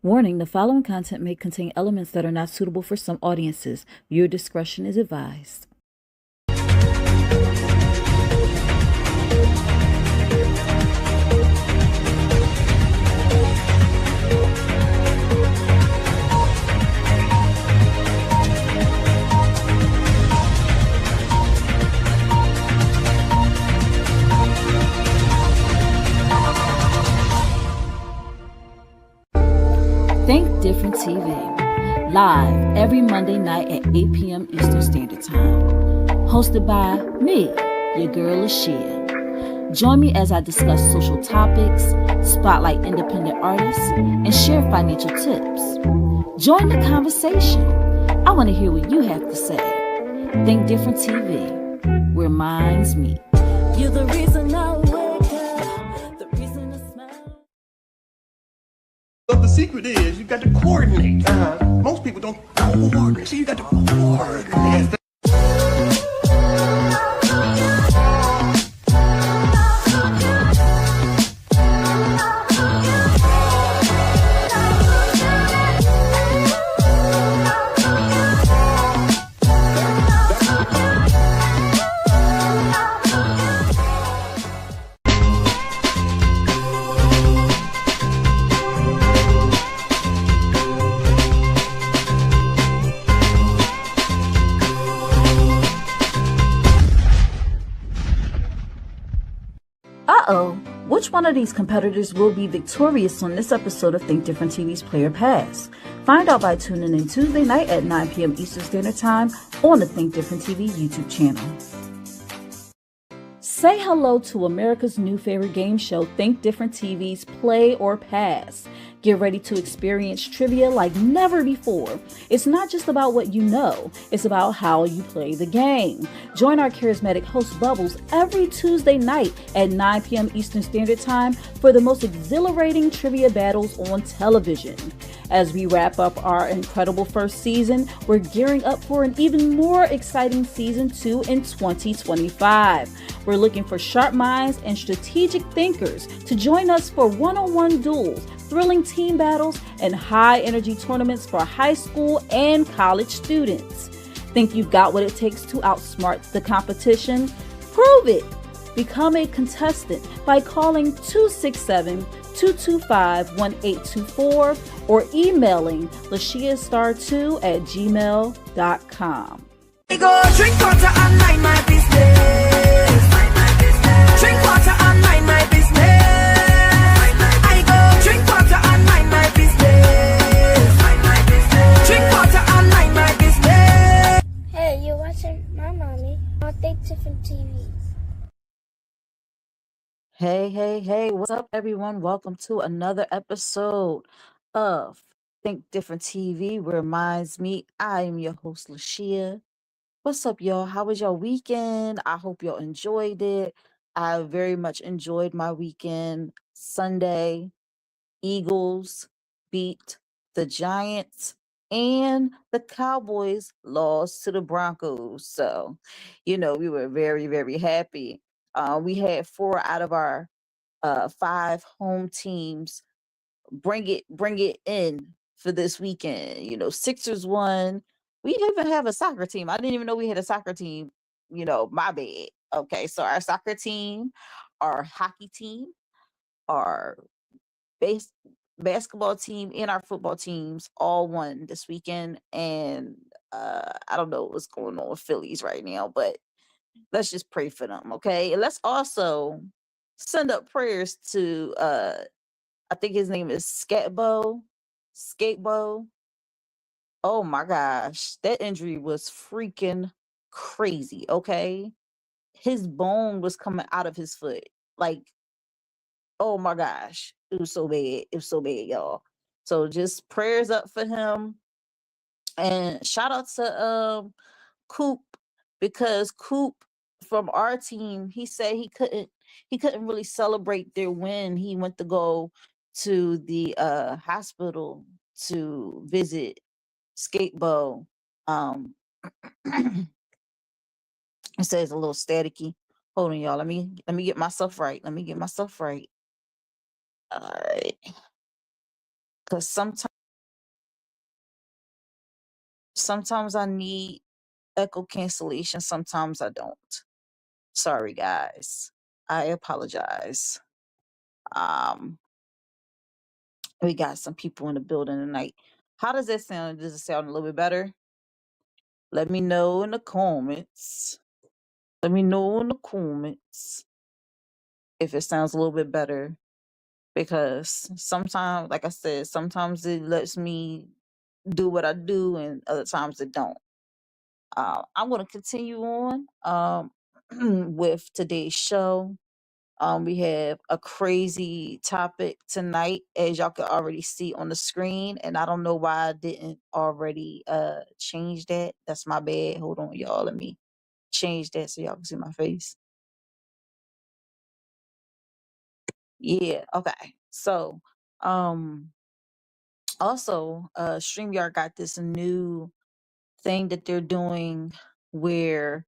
Warning, the following content may contain elements that are not suitable for some audiences. Viewer discretion is advised. Think Different TV, live every Monday night at 8 p.m. Eastern Standard Time. Hosted by me, your girl Lashia. Join me as I discuss social topics, spotlight independent artists, and share financial tips. Join the conversation. I want to hear what you have to say. Think Different TV, where minds meet. You're the reason I wake up, the reason I smile. But the secret is you got to coordinate. Most people don't coordinate, so you got to coordinate. Which one of these competitors will be victorious on this episode of Think Different TV's Player Pass? Find out by tuning in Tuesday night at 9 p.m. Eastern Standard Time on the Think Different TV YouTube channel. Say hello to America's new favorite game show, Think Different TV's Play or Pass. Get ready to experience trivia like never before. It's not just about what you know, it's about how you play the game. Join our charismatic host Bubbles every Tuesday night at 9 p.m. Eastern Standard Time for the most exhilarating trivia battles on television. As we wrap up our incredible first season, we're gearing up for an even more exciting season 2 in 2025. We're looking for sharp minds and strategic thinkers to join us for one-on-one duels, thrilling team battles, and high-energy tournaments for high school and college students. Think you've got what it takes to outsmart the competition? Prove it! Become a contestant by calling 267-225-1824 or emailing lashiastar2@gmail.com. Go drink water and mind my business. Drink water and mind my business. I go drink water and mind my business. Drink water and mind my business. Hey, you're watching my mommy on Think Different TV. Hey, what's up, everyone? Welcome to another episode of Think Different TV, where minds meet. I am your host, Lashia. What's up, y'all? How was your weekend? I hope y'all enjoyed it. I very much enjoyed my weekend. Sunday, Eagles beat the Giants and the Cowboys lost to the Broncos. So, we were very, very happy. We had 4 out of our 5 home teams bring it in for this weekend. Sixers won. We didn't even have a soccer team. I didn't even know we had a soccer team. My bad. Okay, so our soccer team, our hockey team, our base basketball team, and our football teams all won this weekend. And I don't know what's going on with Phillies right now, but let's just pray for them, okay? And let's also send up prayers to I think his name is Skatebo. Oh my gosh, that injury was freaking crazy, okay? His bone was coming out of his foot. Like, oh my gosh, it was so bad. It was so bad, y'all. So just prayers up for him. And shout out to Coop, because Coop from our team, he said he couldn't really celebrate their win. He went to go to the hospital to visit Skatebo. It says a little staticky. Hold on, y'all. Let me get myself right. Let me get myself right. All right. Because sometimes sometimes I need echo cancellation, sometimes I don't. Sorry, guys. I apologize. Um, we got some people in the building tonight. How does that sound? Does it sound a little bit better? Let me know in the comments. Let me know in the comments if it sounds a little bit better. Because sometimes, like I said, sometimes it lets me do what I do, and other times it don't. I'm going to continue on with today's show. We have a crazy topic tonight, as y'all can already see on the screen, and I don't know why I didn't already change that. That's my bad. Hold on, y'all. Let me change that so y'all can see my face. Yeah, okay. So, um, also, StreamYard got this new thing that they're doing where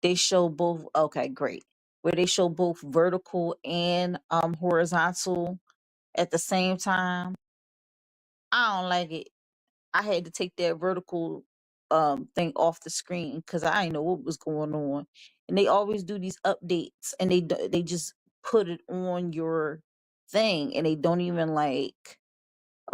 they show both. Okay, great. Where they show both vertical and horizontal at the same time. I don't like it. I had to take that vertical thing off the screen because I didn't know what was going on. And they always do these updates, and they just put it on your thing, and they don't even like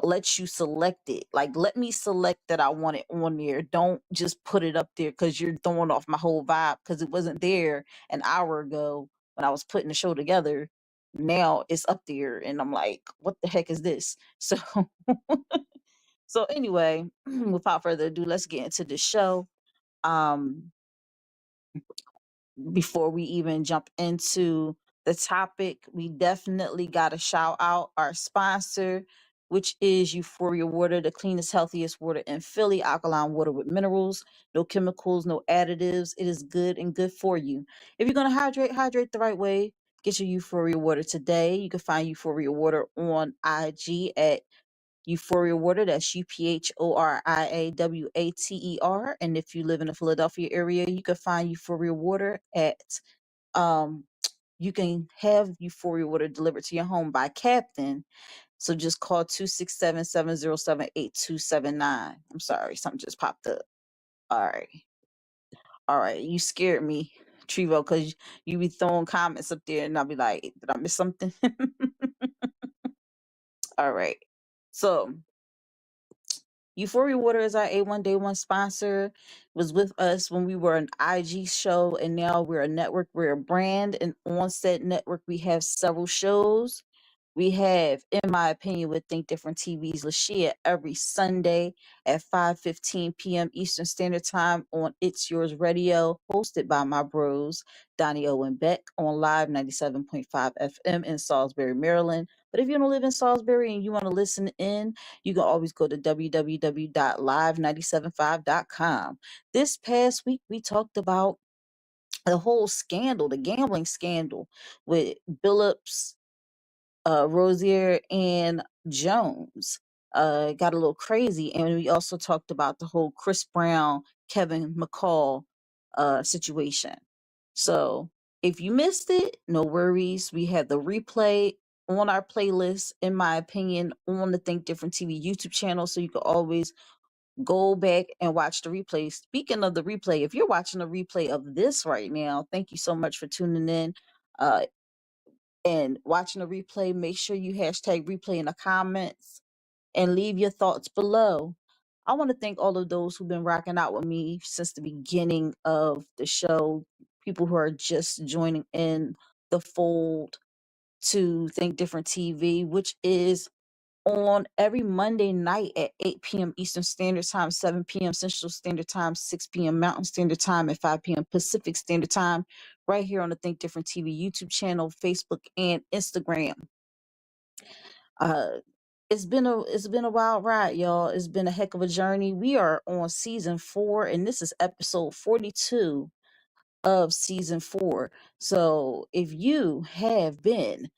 let you select it. Like, let me select that I want it on there. Don't just put it up there because you're throwing off my whole vibe because it wasn't there an hour ago when I was putting the show together. Now it's up there, and I'm like, what the heck is this? So, so anyway, without further ado, let's get into the show. Um, Before we even jump into the topic, we definitely got to shout out our sponsor, which is Euphoria Water, the cleanest, healthiest water in Philly. Alkaline water with minerals, no chemicals, no additives. It is good and good for you. If you're going to hydrate the right way. Get your Euphoria Water today. You can find Euphoria Water on IG at Euphoria Water. That's UPHORIAWATER. And if you live in the Philadelphia area, you can find Euphoria Water at um you can have Euphoria Water delivered to your home by Captain. So just call 267-707-8279. I'm sorry, something just popped up. All right. All right. You scared me, Trevo, because you be throwing comments up there and I'll be like, did I miss something? All right. So Euphoria Water is our A1 Day One sponsor. Was with us when we were an IG show, and now we're a network. We're a brand, and on said network, we have several shows. We have, in my opinion, with Think Different TV's Lashia every Sunday at 5:15 p.m. Eastern Standard Time on It's Yours Radio, hosted by my bros, Donnie Owen Beck, on Live 97.5 FM in Salisbury, Maryland. But if you don't live in Salisbury and you want to listen in, you can always go to www.live975.com. This past week, we talked about the whole scandal, the gambling scandal with Billups, Rosier, and Jones. Got a little crazy. And we also talked about the whole Chris Brown, Kevin McCall situation. So if you missed it, no worries. We have the replay on our playlist, in my opinion, on the Think Different TV YouTube channel. So you can always go back and watch the replay. Speaking of the replay, if you're watching a replay of this right now, thank you so much for tuning in. And watching the replay, make sure you hashtag replay in the comments and leave your thoughts below. I want to thank all of those who've been rocking out with me since the beginning of the show, people who are just joining in the fold to Think Different TV, which is on every Monday night at 8 p.m. Eastern Standard Time, 7 p.m. Central Standard Time, 6 p.m. Mountain Standard Time, and 5 p.m. Pacific Standard Time, right here on the Think Different TV YouTube channel, Facebook, and Instagram. Uh, it's been a wild ride, y'all. It's been a heck of a journey. We are on season 4, and this is episode 42 of season 4. So if you have been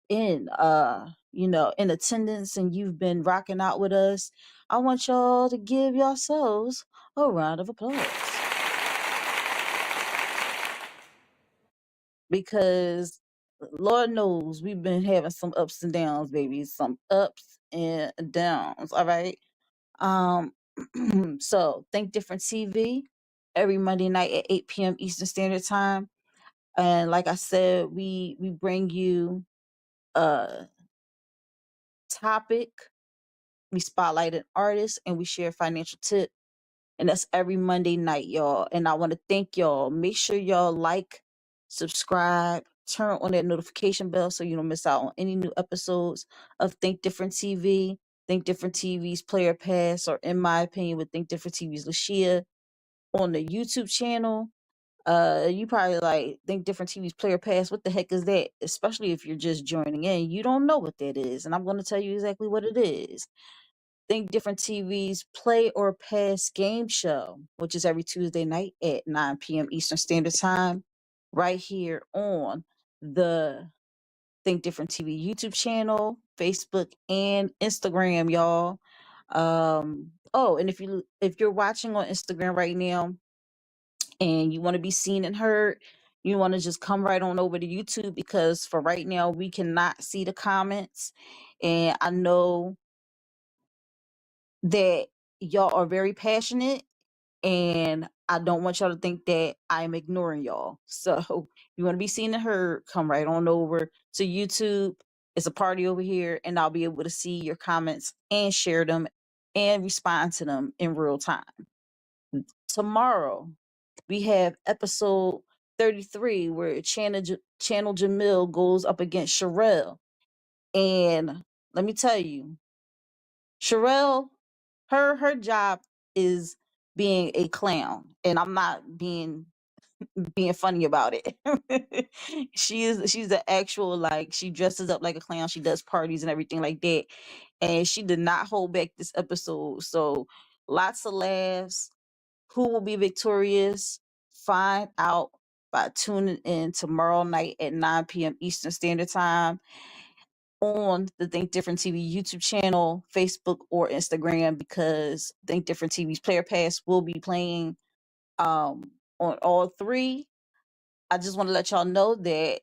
in attendance and you've been rocking out with us, I want y'all to give yourselves a round of applause, because Lord knows we've been having some ups and downs, baby, some ups and downs. All right. So Think Different TV every Monday night at 8 p.m. Eastern Standard Time. And like I said, we bring you a topic, we spotlight an artist, and we share financial tip. And that's every Monday night, y'all. And I want to thank y'all. Make sure y'all like, subscribe, turn on that notification bell so you don't miss out on any new episodes of Think Different TV. Think Different TV's Player Pass, or in my opinion, with Think Different TV's Lashia on the YouTube channel. You probably like Think Different TV's Player Pass. What the heck is that? Especially if you're just joining in, you don't know what that is, and I'm going to tell you exactly what it is. Think Different TV's Play or Pass game show, which is every Tuesday night at 9 p.m. Eastern Standard Time, right here on the Think Different TV YouTube channel, Facebook, and Instagram, y'all. Oh, and if you're watching on Instagram right now and you want to be seen and heard, you want to just come right on over to YouTube, because for right now we cannot see the comments, and I know that y'all are very passionate, and I don't want y'all to think that I'm ignoring y'all. So you want to be seen and heard, come right on over to YouTube. It's a party over here, and I'll be able to see your comments and share them and respond to them in real time. Tomorrow, we have episode 33 where Channel Jamil goes up against Sherelle. And let me tell you, Sherelle, her job is being a clown, and I'm not being funny about it. She's the actual, like, she dresses up like a clown, she does parties and everything like that, and she did not hold back this episode. So lots of laughs. Who will be victorious? Find out by tuning in tomorrow night at 9 p.m. Eastern Standard Time on the Think Different TV YouTube channel, Facebook, or Instagram, because Think Different TV's Player Pass will be playing on all three. I just want to let y'all know that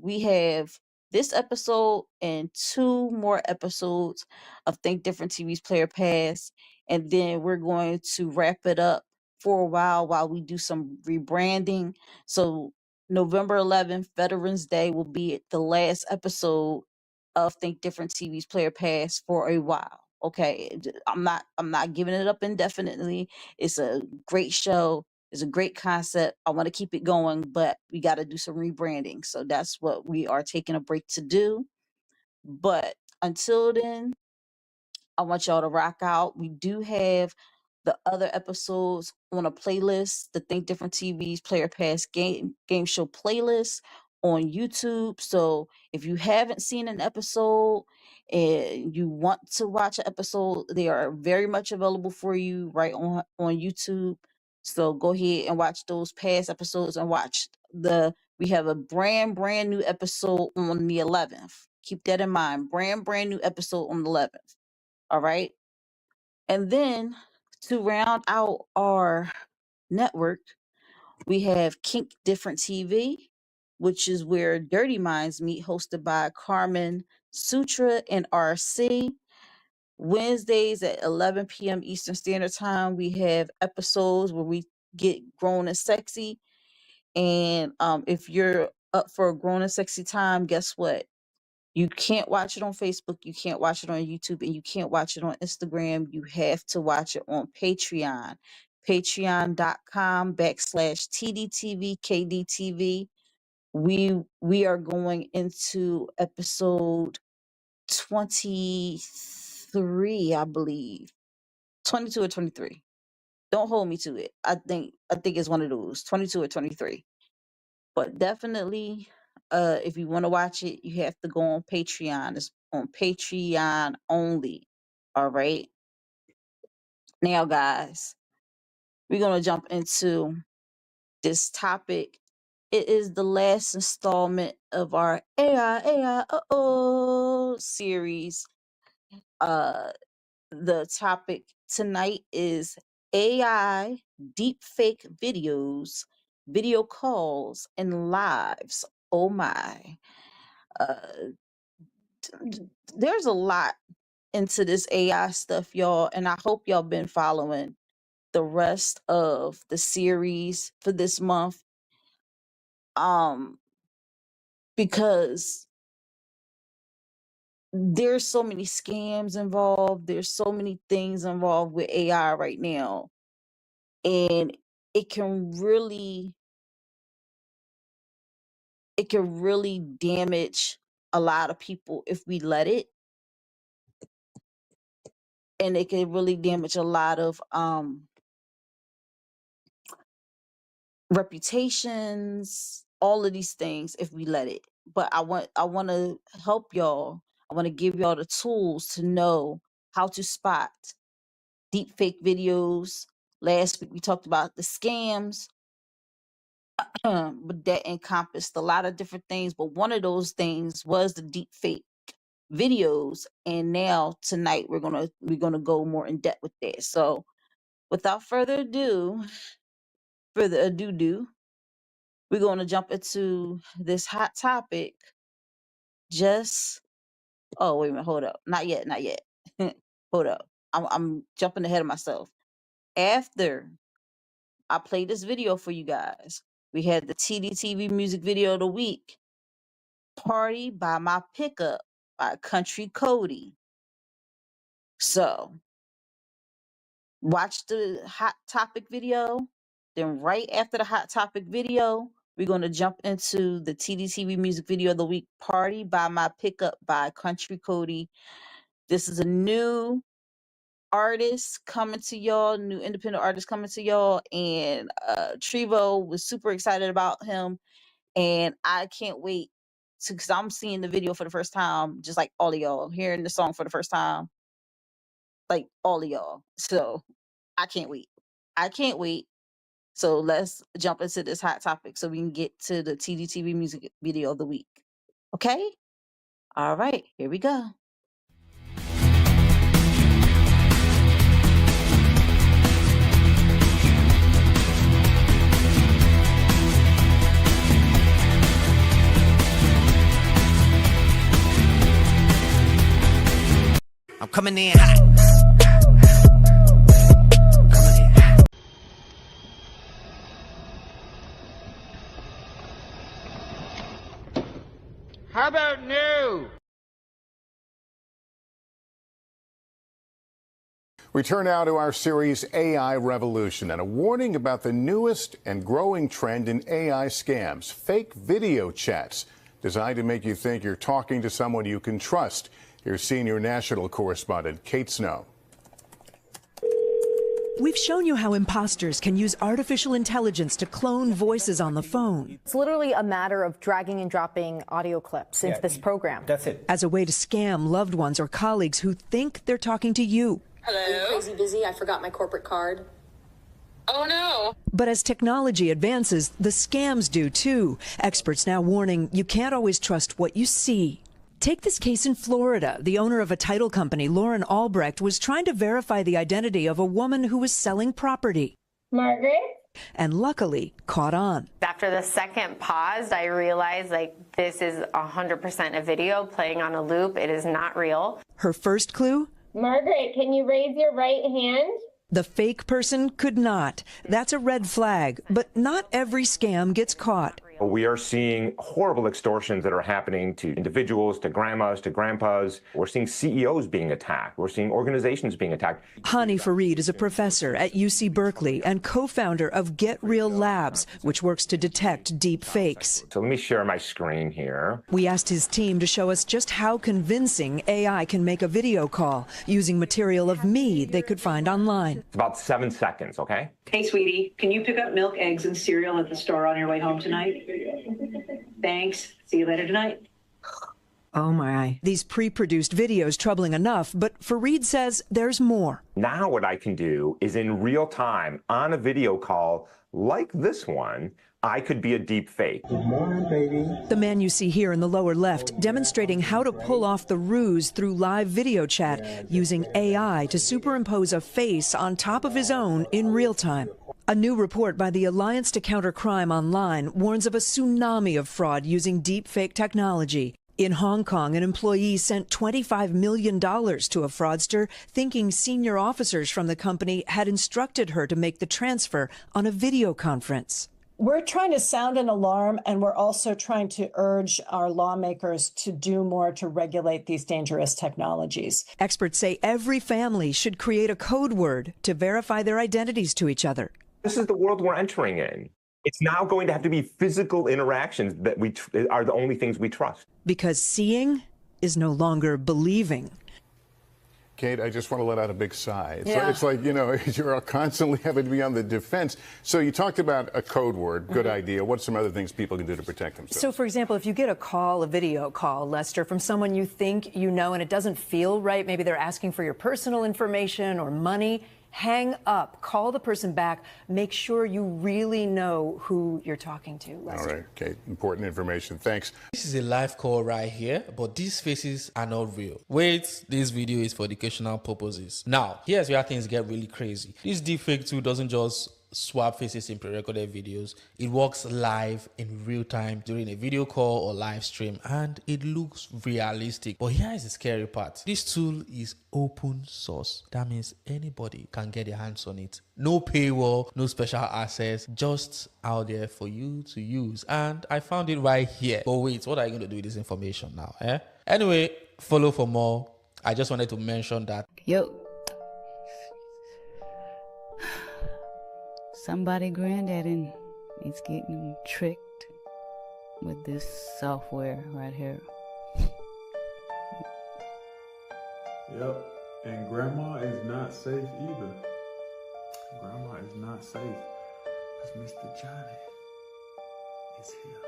we have this episode and 2 more episodes of Think Different TV's Player Pass, and then we're going to wrap it up for a while we do some rebranding. So November 11th, Veterans Day, will be the last episode of Think Different TV's Player Pass for a while. Okay, I'm not giving it up indefinitely. It's a great show. It's a great concept. I want to keep it going, but we got to do some rebranding. So that's what we are taking a break to do. But until then, I want y'all to rock out. We do have the other episodes on a playlist, the Think Different TV's Player Pass game show playlist on YouTube. So if you haven't seen an episode and you want to watch an episode, they are very much available for you right on YouTube. So go ahead and watch those past episodes, and watch we have a brand new episode on the 11th. Keep that in mind. Brand new episode on the 11th. All right. And then to round out our network, we have Kink Different TV, which is where Dirty Minds meet, hosted by Carmen Sutra and RC. Wednesdays at 11 p.m. Eastern Standard Time, we have episodes where we get grown and sexy. And if you're up for a grown and sexy time, guess what? You can't watch it on Facebook, you can't watch it on YouTube, and you can't watch it on Instagram. You have to watch it on Patreon. Patreon.com/TDTV We are going into episode 23, I believe. 22 or 23. Don't hold me to it. I think it's one of those, 22 or 23. But definitely, if you want to watch it, you have to go on Patreon. It's on Patreon only. All right. Now, guys, we're gonna jump into this topic. It is the last installment of our AI series. The topic tonight is AI deepfake videos, video calls, and lives. Oh my. Uh, there's a lot into this AI stuff, y'all, and I hope y'all been following the rest of the series for this month. Because there's so many scams involved, there's so many things involved with AI right now, and it can really damage a lot of people if we let it, and it can really damage a lot of reputations, all of these things if we let it. But I want to help y'all. I want to give y'all the tools to know how to spot deep fake videos. Last week we talked about the scams, but that encompassed a lot of different things. But one of those things was the deep fake videos, and now tonight we're gonna go more in depth with that. So without further ado, we're gonna jump into this hot topic. Just oh wait a minute, hold up, not yet. Hold up, I'm jumping ahead of myself. After I played this video for you guys, we had the TDTV music video of the week, "Party by My Pickup" by Country Cody. So watch the hot topic video. Then right after the hot topic video, we're going to jump into the TDTV music video of the week, "Party by My Pickup" by Country Cody. This is a new artist coming to y'all, new independent artist coming to y'all, and Trevo was super excited about him, and I can't wait to, because I'm seeing the video for the first time, just like all of y'all, hearing the song for the first time, like all of y'all. So I can't wait. I can't wait. So let's jump into this hot topic so we can get to the TDTV music video of the week. Okay? All right, here we go. I'm coming in hot. How about new? We turn now to our series AI Revolution and a warning about the newest and growing trend in AI scams, fake video chats designed to make you think you're talking to someone you can trust. Here's senior national correspondent Kate Snow. We've shown you how imposters can use artificial intelligence to clone voices on the phone. It's literally a matter of dragging and dropping audio clips into this program. That's it. As a way to scam loved ones or colleagues who think they're talking to you. Hello? Are you crazy busy? I forgot my corporate card. Oh no. But as technology advances, the scams do too. Experts now warning you can't always trust what you see. Take this case in Florida. The owner of a title company, Lauren Albrecht, was trying to verify the identity of a woman who was selling property. Margaret? And luckily caught on. After the second pause, I realized this is 100% a video playing on a loop. It is not real. Her first clue? Margaret, can you raise your right hand? The fake person could not. That's a red flag, but not every scam gets caught. We are seeing horrible extortions that are happening to individuals, to grandmas, to grandpas. We're seeing CEOs being attacked. We're seeing organizations being attacked. Hani Farid is a professor at UC Berkeley and co-founder of Get Real Labs, which works to detect deep fakes. So let me share my screen here. We asked his team to show us just how convincing AI can make a video call using material of me they could find online. It's about 7 seconds, okay? Hey, sweetie, can you pick up milk, eggs, and cereal at the store on your way home tonight? Thanks. See you later tonight. Oh my. These pre-produced videos troubling enough, but Farid says there's more. Now what I can do is in real time on a video call like this one, I could be a deep fake. Good morning, baby. The man you see here in the lower left demonstrating how to pull off the ruse through live video chat using AI to superimpose a face on top of his own in real time. A new report by the Alliance to Counter Crime Online warns of a tsunami of fraud using deepfake technology. In Hong Kong, an employee sent $25 million to a fraudster, thinking senior officers from the company had instructed her to make the transfer on a video conference. We're trying to sound an alarm, and we're also trying to urge our lawmakers to do more to regulate these dangerous technologies. Experts say every family should create a code word to verify their identities to each other. This is the world we're entering in. It's now going to have to be physical interactions that are the only things we trust. Because seeing is no longer believing. Kate, I just want to let out a big sigh. Yeah. It's like, you know, you're constantly having to be on the defense. So you talked about a code word, good idea. What's some other things people can do to protect themselves? So, for example, if you get a call, a video call, Lester, from someone you think you know and it doesn't feel right, maybe they're asking for your personal information or money, hang up, call the person back, make sure you really know who you're talking to, Lester. All right, Kate, important information. Thanks. This is a live call right here, but these faces are not real. Wait, this video is for educational purposes. Now, here's where things get really crazy. This deepfake tool doesn't just swap faces in pre-recorded videos. It works live in real time during a video call or live stream, and it looks realistic. But here is the scary part. This tool is open source. That means anybody can get their hands on it. No paywall, no special access, just out there for you to use. And I found it right here. But wait, what are you going to do with this information now? Anyway, follow for more. I just wanted to mention that. Yo. Somebody granddaddy is getting tricked with this software right here. Yep, and grandma is not safe either. Grandma is not safe because Mr. Johnny is here.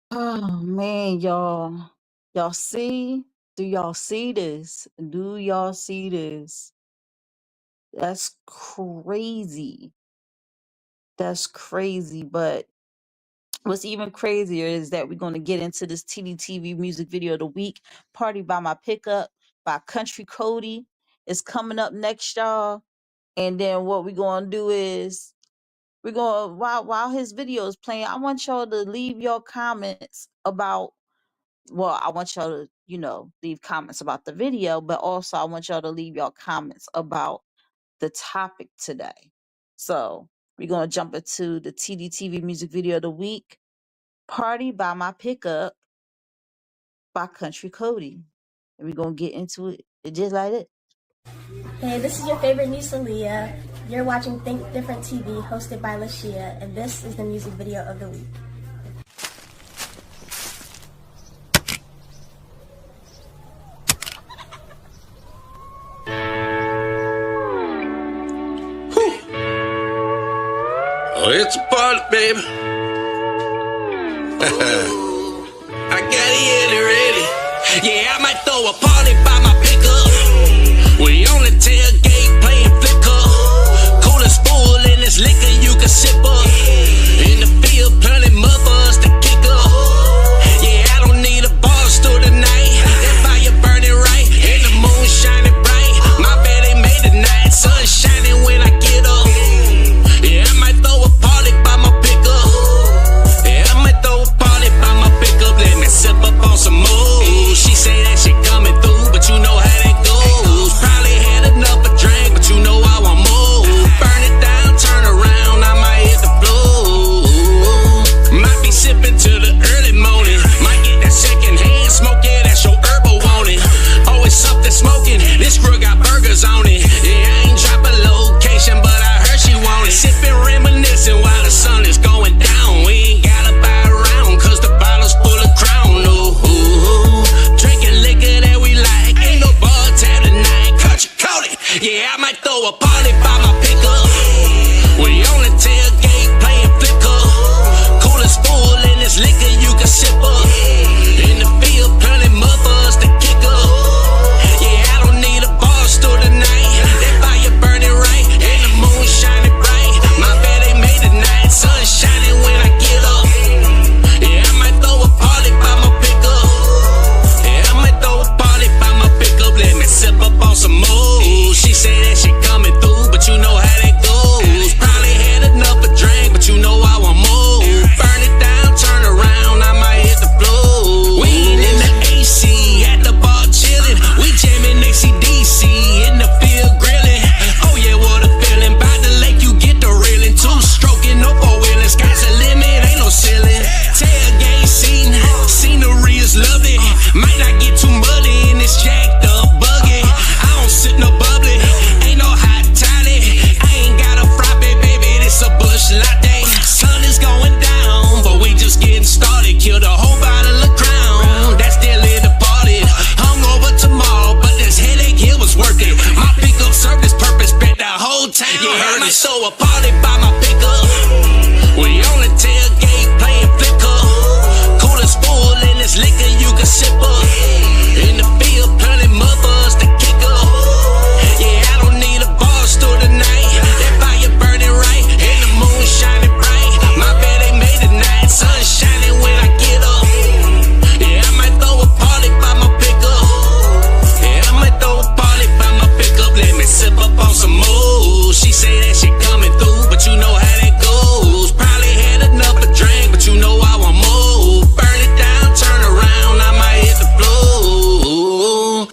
Oh man, y'all. Y'all see? Do y'all see this? Do y'all see this? That's crazy. That's crazy. But what's even crazier is that we're going to get into this TDTV music video of the week. Party by My Pickup by Country Cody is coming up next, y'all. And then what we're going to do is we're going to, while his video is playing, I want y'all to leave your comments about, well, I want y'all to, you know, leave comments about the video, but also I want y'all to leave your comments about the topic today. So we're going to jump into the TDTV music video of the week, Party by My Pickup by Country Cody. And we're going to get into it just like that. Hey, this is your favorite niece, Aaliyah. You're watching Think Different TV, hosted by Lashia, and this is the music video of the week. Oh, it's a party, baby. I got it ready. Yeah, I might throw a party by my pickup. We on the tailgate playing flicker. Coolest fool in this liquor you can sip up. In the field, plenty mothers to kick up. Yeah, I don't need a bar stool tonight. That fire burning right, and the moon shining bright. My bed ain't made tonight, sun shining when I get up. Yeah, I might throw a party by my pickup. Yeah, I might throw a party by my pickup. Let me sip up on some moves. She say that she coming through, but you know how that goes. Probably had enough of drink, but you know I want more. Burn it down, turn around, I might hit the floor. Might be sipping till the early morning. Might get that second hand smoke, yeah, that's your herbal want it. Always something smoking, this girl got burgers on it. Yeah, I ain't drop a location, but I heard she want it. Sipping, reminiscing while the sun is going down. We ain't gotta buy around, cause the bottle's full of Crown. No, drinking liquor that we like, ain't no bar tab tonight. Country Cody, yeah, I might throw a party by my pickup. We on the tailgate playing flicker. Coolest fool in this liquor you can sip up. In the field, plenty mothers to kick up. Yeah, I don't need a bar stool tonight. Might not get too muddy in this jacked up buggy. I don't sip no bubbly, ain't no hot toddy. I ain't got a frappe, baby, this a bush latte. Sun is going down, but we just getting started. Killed a whole bottle of Crown, that still in the party. Hung over tomorrow, but this headache here was worth it. My pickup served its purpose, bet the whole town heard it. So a party by my pickup. We on the tailgate playing flicker. Cooler's full in this liquor, you can sip up. In the field, planting mothers to kick up. Yeah, I don't need a bar stool tonight. That fire burning right, and the moon shining bright. My bed ain't made tonight, sun shining when I get up. Yeah, I might throw a party by my pickup. Yeah, I might throw a party by my pickup. Let me sip up on some more. She say that she coming through, but you know how that goes. Probably had enough to drink, but you know I want more. Burn it down, turn around, I might hit the floor.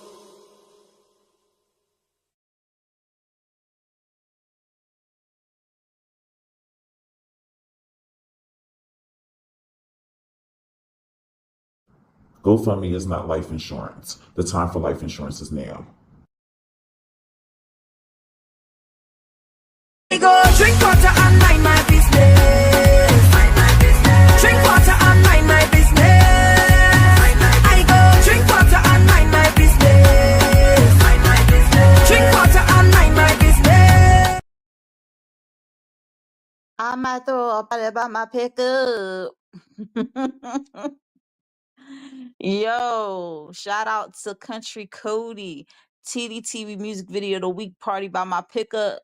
GoFundMe is not life insurance. The time for life insurance is now. I go drink water and mind my business. Drink water and mind my business. I go drink water and mind my business. Drink water and mind my business. I might throw a party about my pickup. Yo, shout out to Country Cody. TDTV music video of the week, party by my pickup.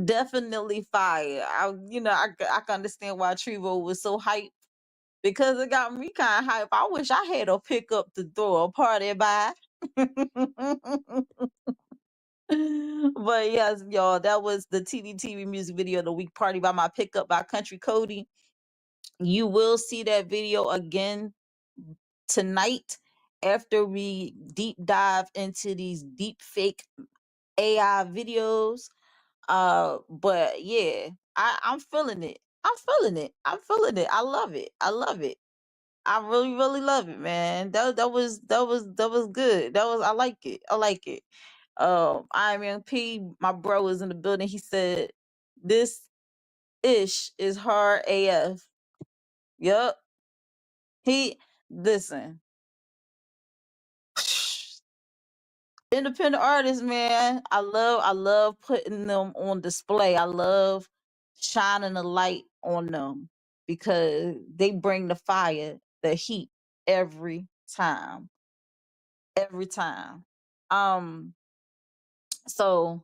Definitely fire. I can understand why Trevo was so hyped because it got me kind of hyped. I wish I had a pickup to throw a party by. But yes, y'all, that was the TDTV music video of the week, party by my pickup by Country Cody. You will see that video again tonight after we deep dive into these deep fake AI videos. But yeah, I'm feeling it. I'm feeling it. I'm feeling it. I love it. I love it. I really, really love it, man. That was good. I like it. I like it. Iron P, my bro was in the building. He said, "This ish is hard AF." Yup. He listen. Independent artists, man. I love putting them on display. I love shining a light on them because they bring the fire, the heat every time. Every time. Um, so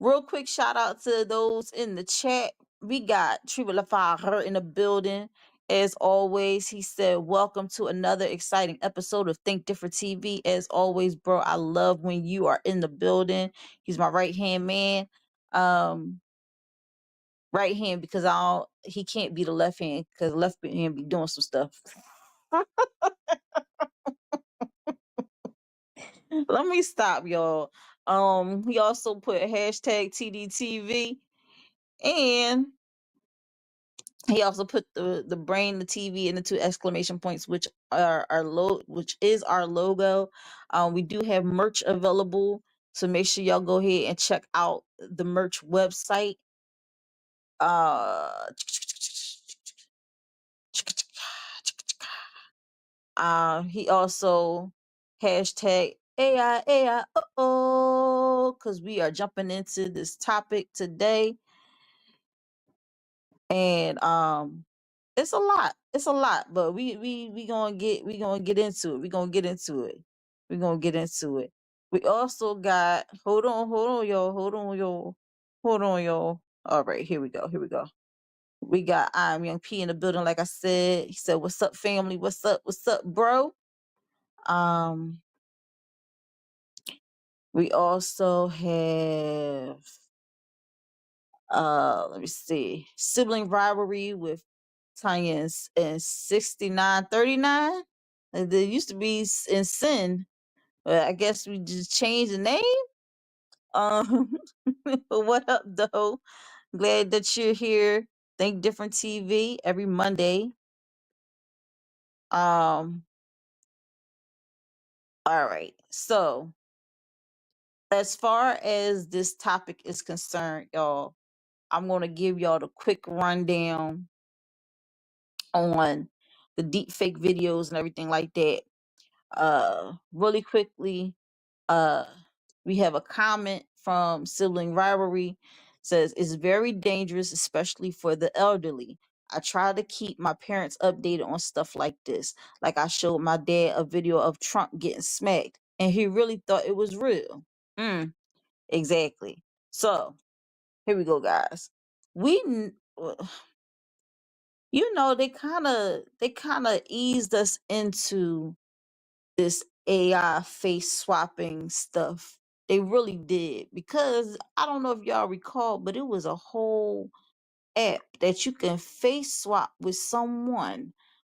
real quick shout out to those in the chat. We got Triple Fire in the building. As always, he said, "Welcome to another exciting episode of Think Different TV." As always, bro, I love when you are in the building. He's my right hand man. Right hand because he can't be the left hand because left hand be doing some stuff. Let me stop, y'all. He also put hashtag TDTV, and he also put the brain, the TV, and the 2 exclamation points, which are which is our logo. We do have merch available, so make sure y'all go ahead and check out the merch website. He also hashtag AI because we are jumping into this topic today, and it's a lot. It's a lot, but we gonna get into it. We gonna get into it. We gonna get into it. We also got hold on, y'all. All right, here we go. Here we go. We got I'm Young P in the building. Like I said, he said, "What's up, family? What's up? What's up, bro?" Um, we also have let me see, sibling rivalry with Tanya and 6939. There used to be in Sin, but I guess we just changed the name. Um, what up, though? Glad that you're here. Think Different TV every Monday. Um, All right. So, as far as this topic is concerned, y'all, I'm going to give y'all the quick rundown on the deep fake videos and everything like that. Really quickly, uh, we have a comment from Sibling Rivalry. Says it's very dangerous, especially for the elderly. I try to keep my parents updated on stuff like this. Like I showed my dad a video of Trump getting smacked, and he really thought it was real. Exactly. So here we go, guys. They kind of eased us into this AI face swapping stuff. They really did, because I don't know if y'all recall, but it was a whole app that you can face swap with someone.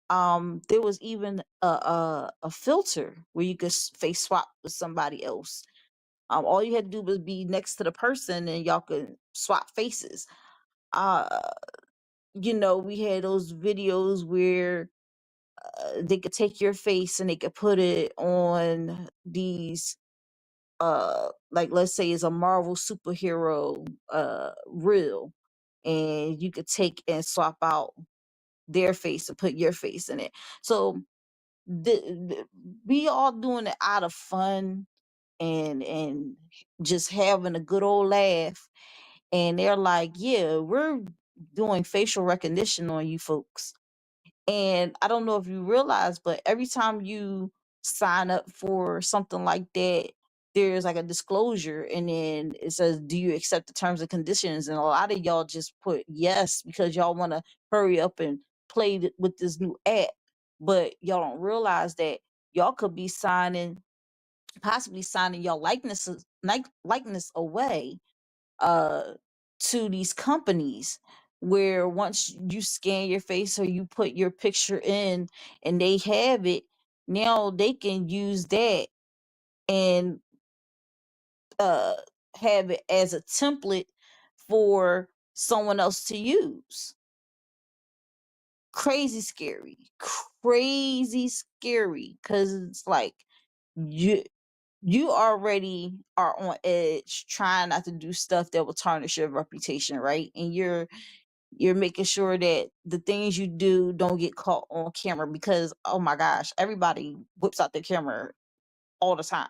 There was even a filter where you could face swap with somebody else. All you had to do was be next to the person and y'all could swap faces. Uh, we had those videos where they could take your face and they could put it on these like, let's say it's a Marvel superhero reel, and you could take and swap out their face and put your face in it. So we all doing it out of fun and just having a good old laugh. And they're like, yeah, we're doing facial recognition on you folks. And I don't know if you realize, but every time you sign up for something like that, there's like a disclosure, and then it says, do you accept the terms and conditions? And a lot of y'all just put yes because y'all want to hurry up and play with this new app. But y'all don't realize that y'all could be possibly signing your likeness away uh to these companies, where once you scan your face or you put your picture in and they have it, now they can use that and uh have it as a template for someone else to use. Crazy scary. Crazy scary, cuz it's like you you already are on edge trying not to do stuff that will tarnish your reputation, right? And you're making sure that the things you do don't get caught on camera, because oh my gosh, everybody whips out their camera all the time.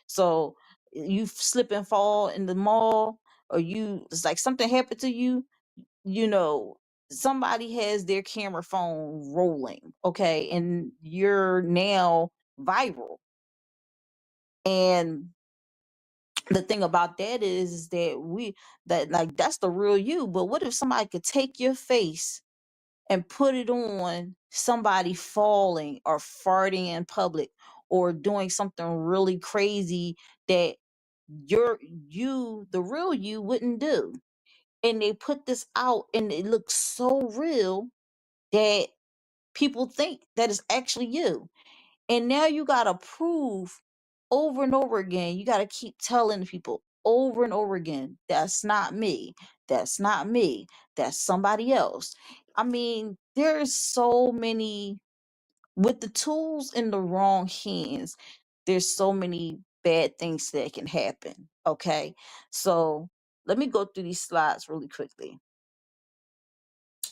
So you slip and fall in the mall, or it's like something happened to you, you know somebody has their camera phone rolling, okay, and you're now viral. And the thing about that is that like that's the real you. But what if somebody could take your face and put it on somebody falling or farting in public or doing something really crazy that the real you wouldn't do? And they put this out and it looks so real that people think that it's actually you. And now you got to prove over and over again. You got to keep telling people over and over again, that's not me. That's not me. That's somebody else. I mean, there's so many, with the tools in the wrong hands, there's so many bad things that can happen. Okay. So let me go through these slides really quickly.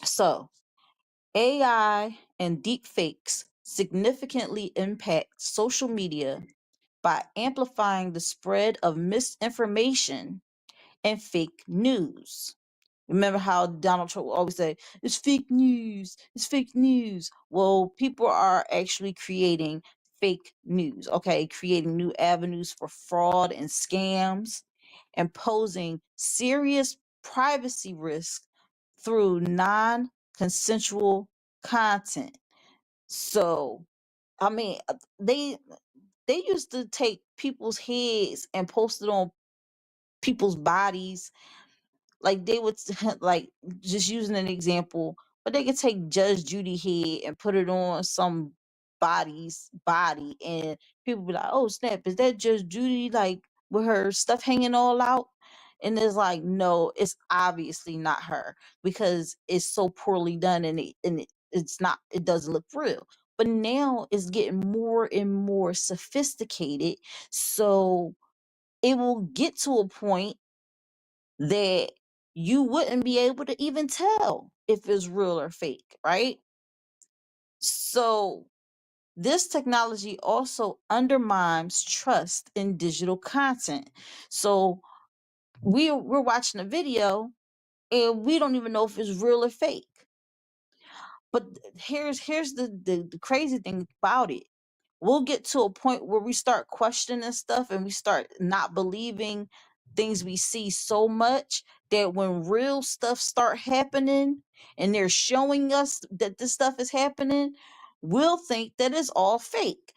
So, AI and deepfakes significantly impact social media by amplifying the spread of misinformation and fake news. Remember how Donald Trump will always say, it's fake news, it's fake news. Well, people are actually creating fake news, okay? Creating new avenues for fraud and scams, and posing serious privacy risks through non consensual content. So, I mean, they used to take people's heads and post it on people's bodies. Like they would like, just using an example, but they could take Judge Judy head and put it on some body's body, and people be like, oh snap, is that Judge Judy, like with her stuff hanging all out? And it's like, no, it's obviously not her, because it's so poorly done, and it doesn't look real. But now it's getting more and more sophisticated. So it will get to a point that you wouldn't be able to even tell if it's real or fake, right? So this technology also undermines trust in digital content. So we're watching a video and we don't even know if it's real or fake. But here's the crazy thing about it. We'll get to a point where we start questioning stuff and we start not believing things we see so much that when real stuff start happening and they're showing us that this stuff is happening, we'll think that it's all fake.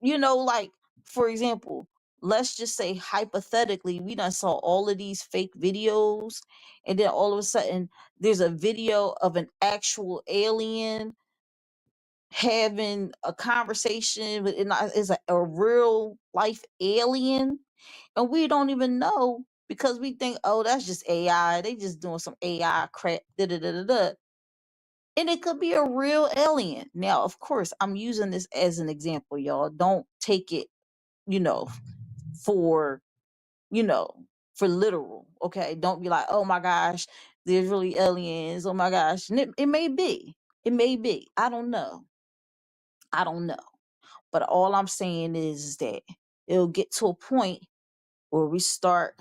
Like, for example, let's just say hypothetically, we done saw all of these fake videos, and then all of a sudden there's a video of an actual alien having a conversation with is a real life alien, and we don't even know because we think, oh, that's just AI. They just doing some AI crap. Da da da da da. And it could be a real alien. Now, of course, I'm using this as an example, y'all. Don't take it, you know, for, you know, for literal. Okay. Don't be like, oh my gosh, there's really aliens. Oh my gosh. And it may be. It may be. I don't know. I don't know. But all I'm saying is that it'll get to a point where we start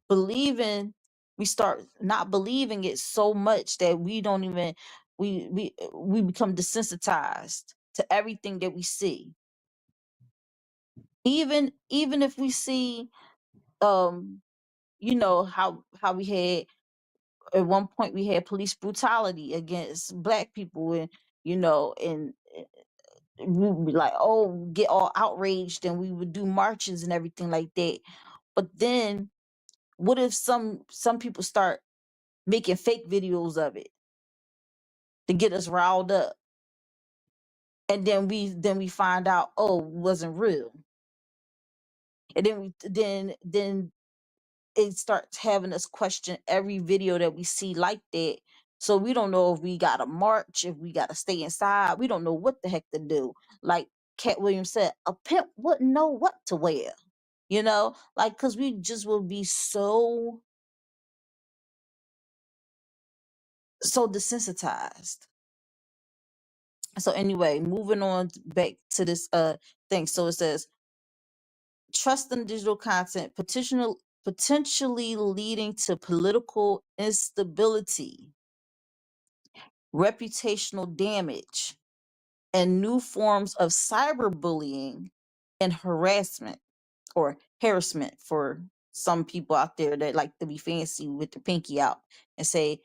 believing, we start not believing it so much that we don't even we become desensitized to everything that we see. Even if we see how we had at one point we had police brutality against black people, and we would be like, oh, get all outraged, and we would do marches and everything like that. But then what if some people start making fake videos of it to get us riled up, and then we find out, oh, it wasn't real, and then it starts having us question every video that we see like that. So we don't know if we gotta march, if we gotta stay inside. We don't know what the heck to do. Like Cat Williams said, a pimp wouldn't know what to wear. Like, because we just will be so desensitized. So anyway, moving on back to this thing. So it says, trust in digital content potentially leading to political instability, reputational damage, and new forms of cyberbullying and harassment, or harassment for some people out there that like to be fancy with the pinky out and say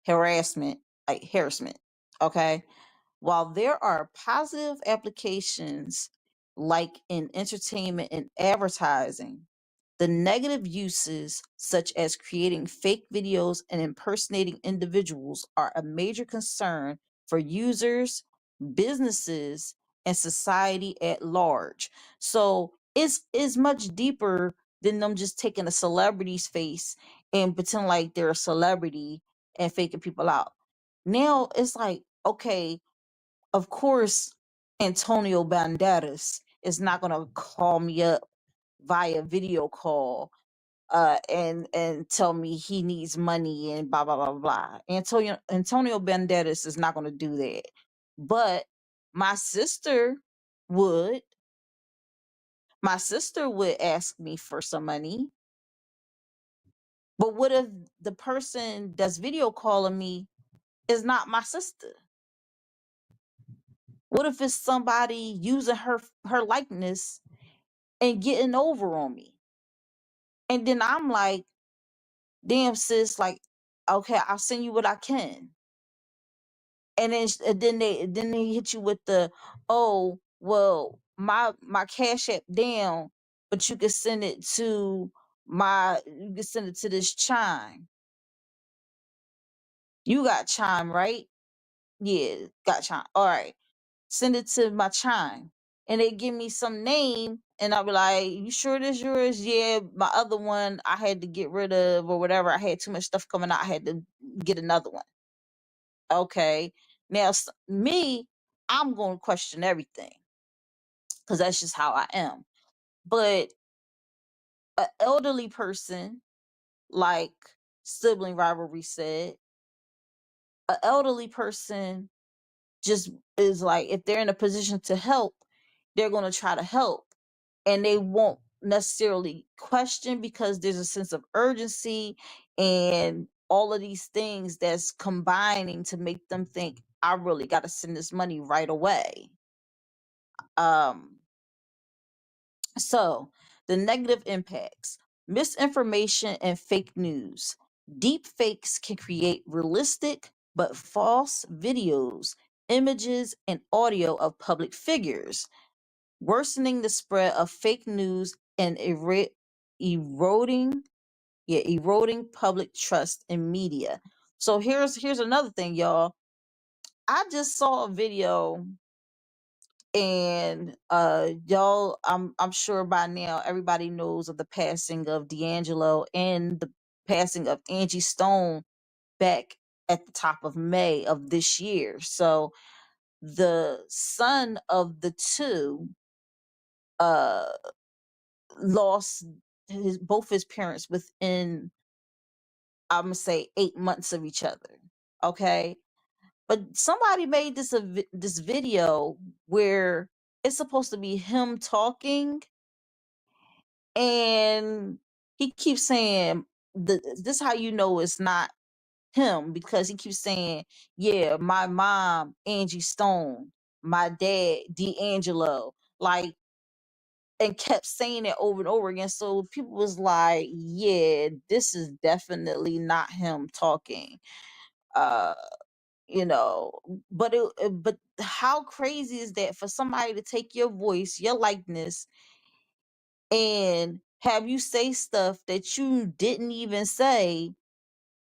harassment, like harassment. Okay. While there are positive applications like in entertainment and advertising, the negative uses, such as creating fake videos and impersonating individuals, are a major concern for users, businesses, and society at large. So it's much deeper than them just taking a celebrity's face and pretend like they're a celebrity and faking people out. Now it's like, okay, of course, Antonio Banderas is not gonna call me up via video call and tell me he needs money and blah blah blah blah. Antonio Banderas is not gonna do that. But my sister would. My sister would ask me for some money. But what if the person that's video calling me is not my sister? What if it's somebody using her likeness and getting over on me? And then I'm like, damn sis, like, okay, I'll send you what I can. And then they hit you with the, oh, well, my cash app down, but you can send it to this Chime. You got Chime, right? Yeah, got Chime. All right. Send it to my Chime. And they give me some name, and I'll be like, you sure this yours? Yeah, my other one I had to get rid of or whatever. I had too much stuff coming out. I had to get another one. Okay. Now, me, I'm going to question everything because that's just how I am. But an elderly person, like sibling rivalry said, an elderly person just is like, if they're in a position to help, they're going to try to help, and they won't necessarily question because there's a sense of urgency and all of these things that's combining to make them think, I really got to send this money right away. um So, the negative impacts: misinformation and fake news. Deep fakes can create realistic but false videos, images, and audio of public figures, worsening the spread of fake news and eroding, eroding public trust in media. So here's another thing, y'all. I just saw a video, and y'all, I'm sure by now everybody knows of the passing of D'Angelo and the passing of Angie Stone back at the top of May of this year. So the son of the two uh lost both his parents within, I'm gonna say, 8 months of each other. Okay. But somebody made this video where it's supposed to be him talking, and he keeps saying, this how you know it's not him, because he keeps saying, yeah, my mom Angie Stone, my dad D'Angelo, like, and kept saying it over and over again. So people was like, yeah, this is definitely not him talking. uh you know, but but how crazy is that for somebody to take your voice, your likeness, and have you say stuff that you didn't even say?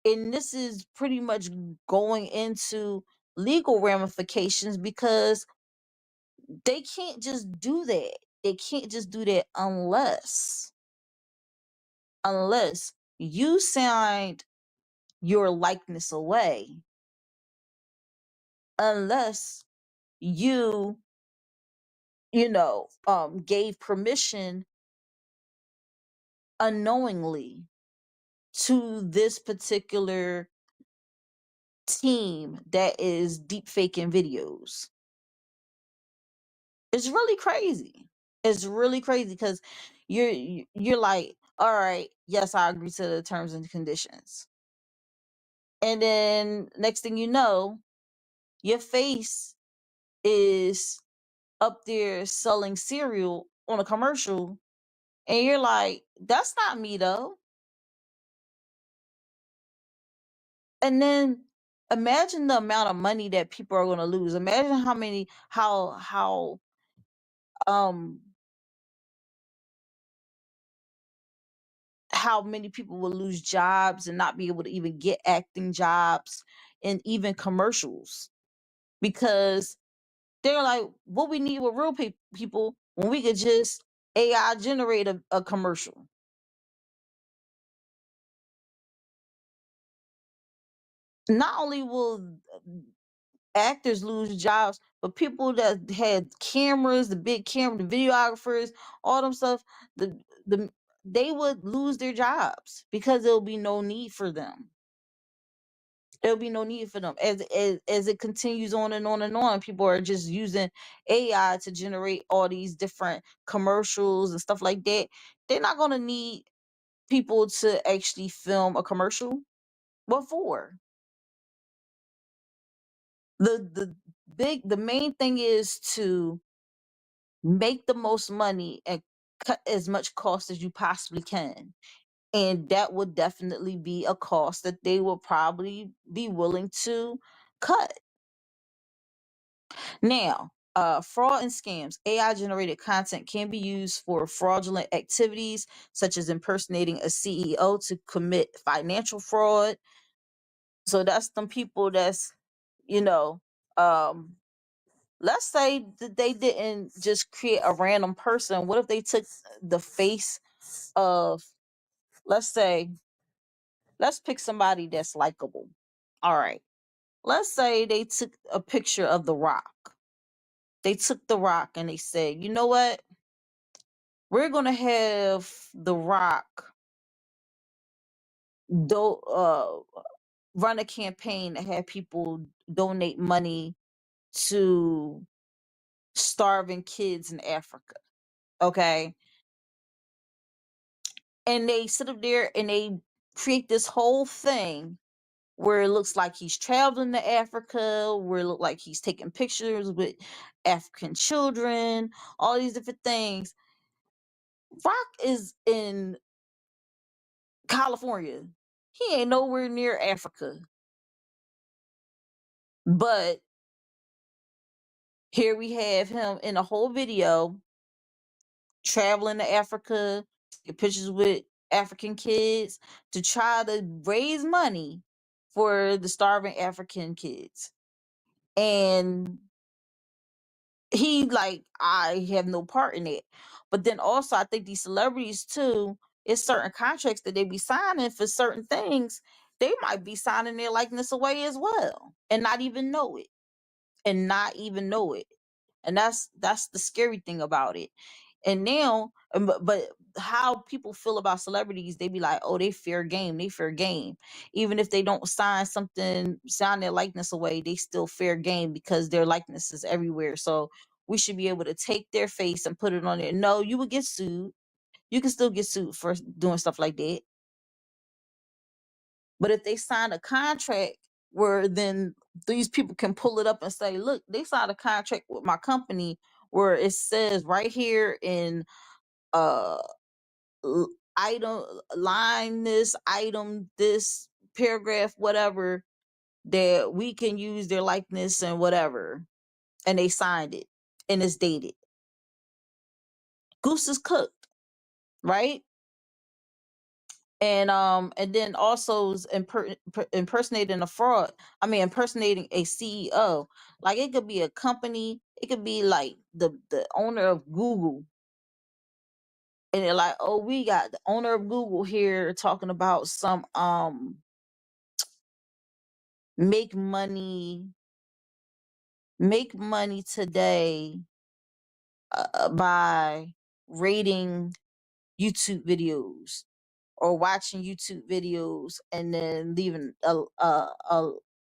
And this is pretty much going into legal ramifications, because they can't just do that. They can't just do that unless you signed your likeness away, unless you gave permission unknowingly to this particular team that is deep faking videos. It's really crazy. It's really crazy because you're like, all right, yes, I agree to the terms and conditions. And then next thing you know, your face is up there selling cereal on a commercial, and you're like, that's not me though. And then imagine the amount of money that people are going to lose. Imagine um how many people will lose jobs and not be able to even get acting jobs and even commercials, because they're like, what we need with real people when we could just AI generate a commercial. Not only will actors lose jobs, but people that had cameras, the big camera, the videographers, all them stuff, the they would lose their jobs because there'll be no need for them. There'll be no need for them as it continues on and on and on. People are just using AI to generate all these different commercials and stuff like that. They're not going to need people to actually film a commercial. What for? The main thing is to make the most money and cut as much cost as you possibly can. And that would definitely be a cost that they will probably be willing to cut. Now, fraud and scams. AI generated content can be used for fraudulent activities, such as impersonating a CEO to commit financial fraud. So that's them people that's, you know, um, let's say that they didn't just create a random person. What if they took the face of, let's say, let's pick somebody that's likable. All right. let's say they took a picture of The Rock. They took The Rock and they said, you know what? We're going to have The Rock run a campaign to have people donate money to starving kids in Africa. Okay. And they sit up there and they create this whole thing where it looks like he's traveling to Africa, where it looks like he's taking pictures with African children, all these different things. Rock is in California. He ain't nowhere near Africa. But here we have him in a whole video traveling to Africa, taking pictures with African kids to try to raise money for the starving African kids. And he like, I have no part in it. But then also I think these celebrities too, it's certain contracts that they be signing for certain things. They might be signing their likeness away as well and not even know it. And not even know it. And that's the scary thing about it. And now, but how people feel about celebrities, they be like, oh, they fair game, they fair game. Even if they don't sign their likeness away, they still fair game because their likeness is everywhere. So we should be able to take their face and put it on there. No, you would get sued. You can still get sued for doing stuff like that. But if they sign a contract where then these people can pull it up and say, look, they signed a contract with my company where it says right here in uh item line this item this paragraph whatever that we can use their likeness and whatever, and they signed it and it's dated. Goose is cooked, right? And then also impersonating a fraud. I mean, impersonating a CEO. Like it could be a company. It could be like the owner of Google, and they're like, "Oh, we got the owner of Google here talking about some make money today by rating YouTube videos." Or watching YouTube videos and then leaving a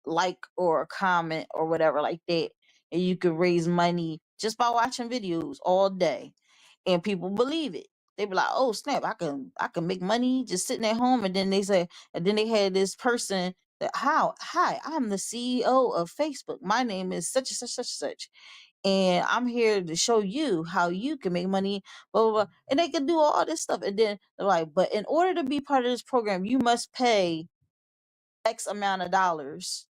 like or a comment or whatever like that. And you can raise money just by watching videos all day. And people believe it. They be like, oh snap, I can make money just sitting at home. And then they say, and then they had this person that hi, I'm the CEO of Facebook. My name is such and such, such and such. And I'm here to show you how you can make money, blah, blah, blah. And they can do all this stuff. And then they're like, but in order to be part of this program, you must pay X amount of dollars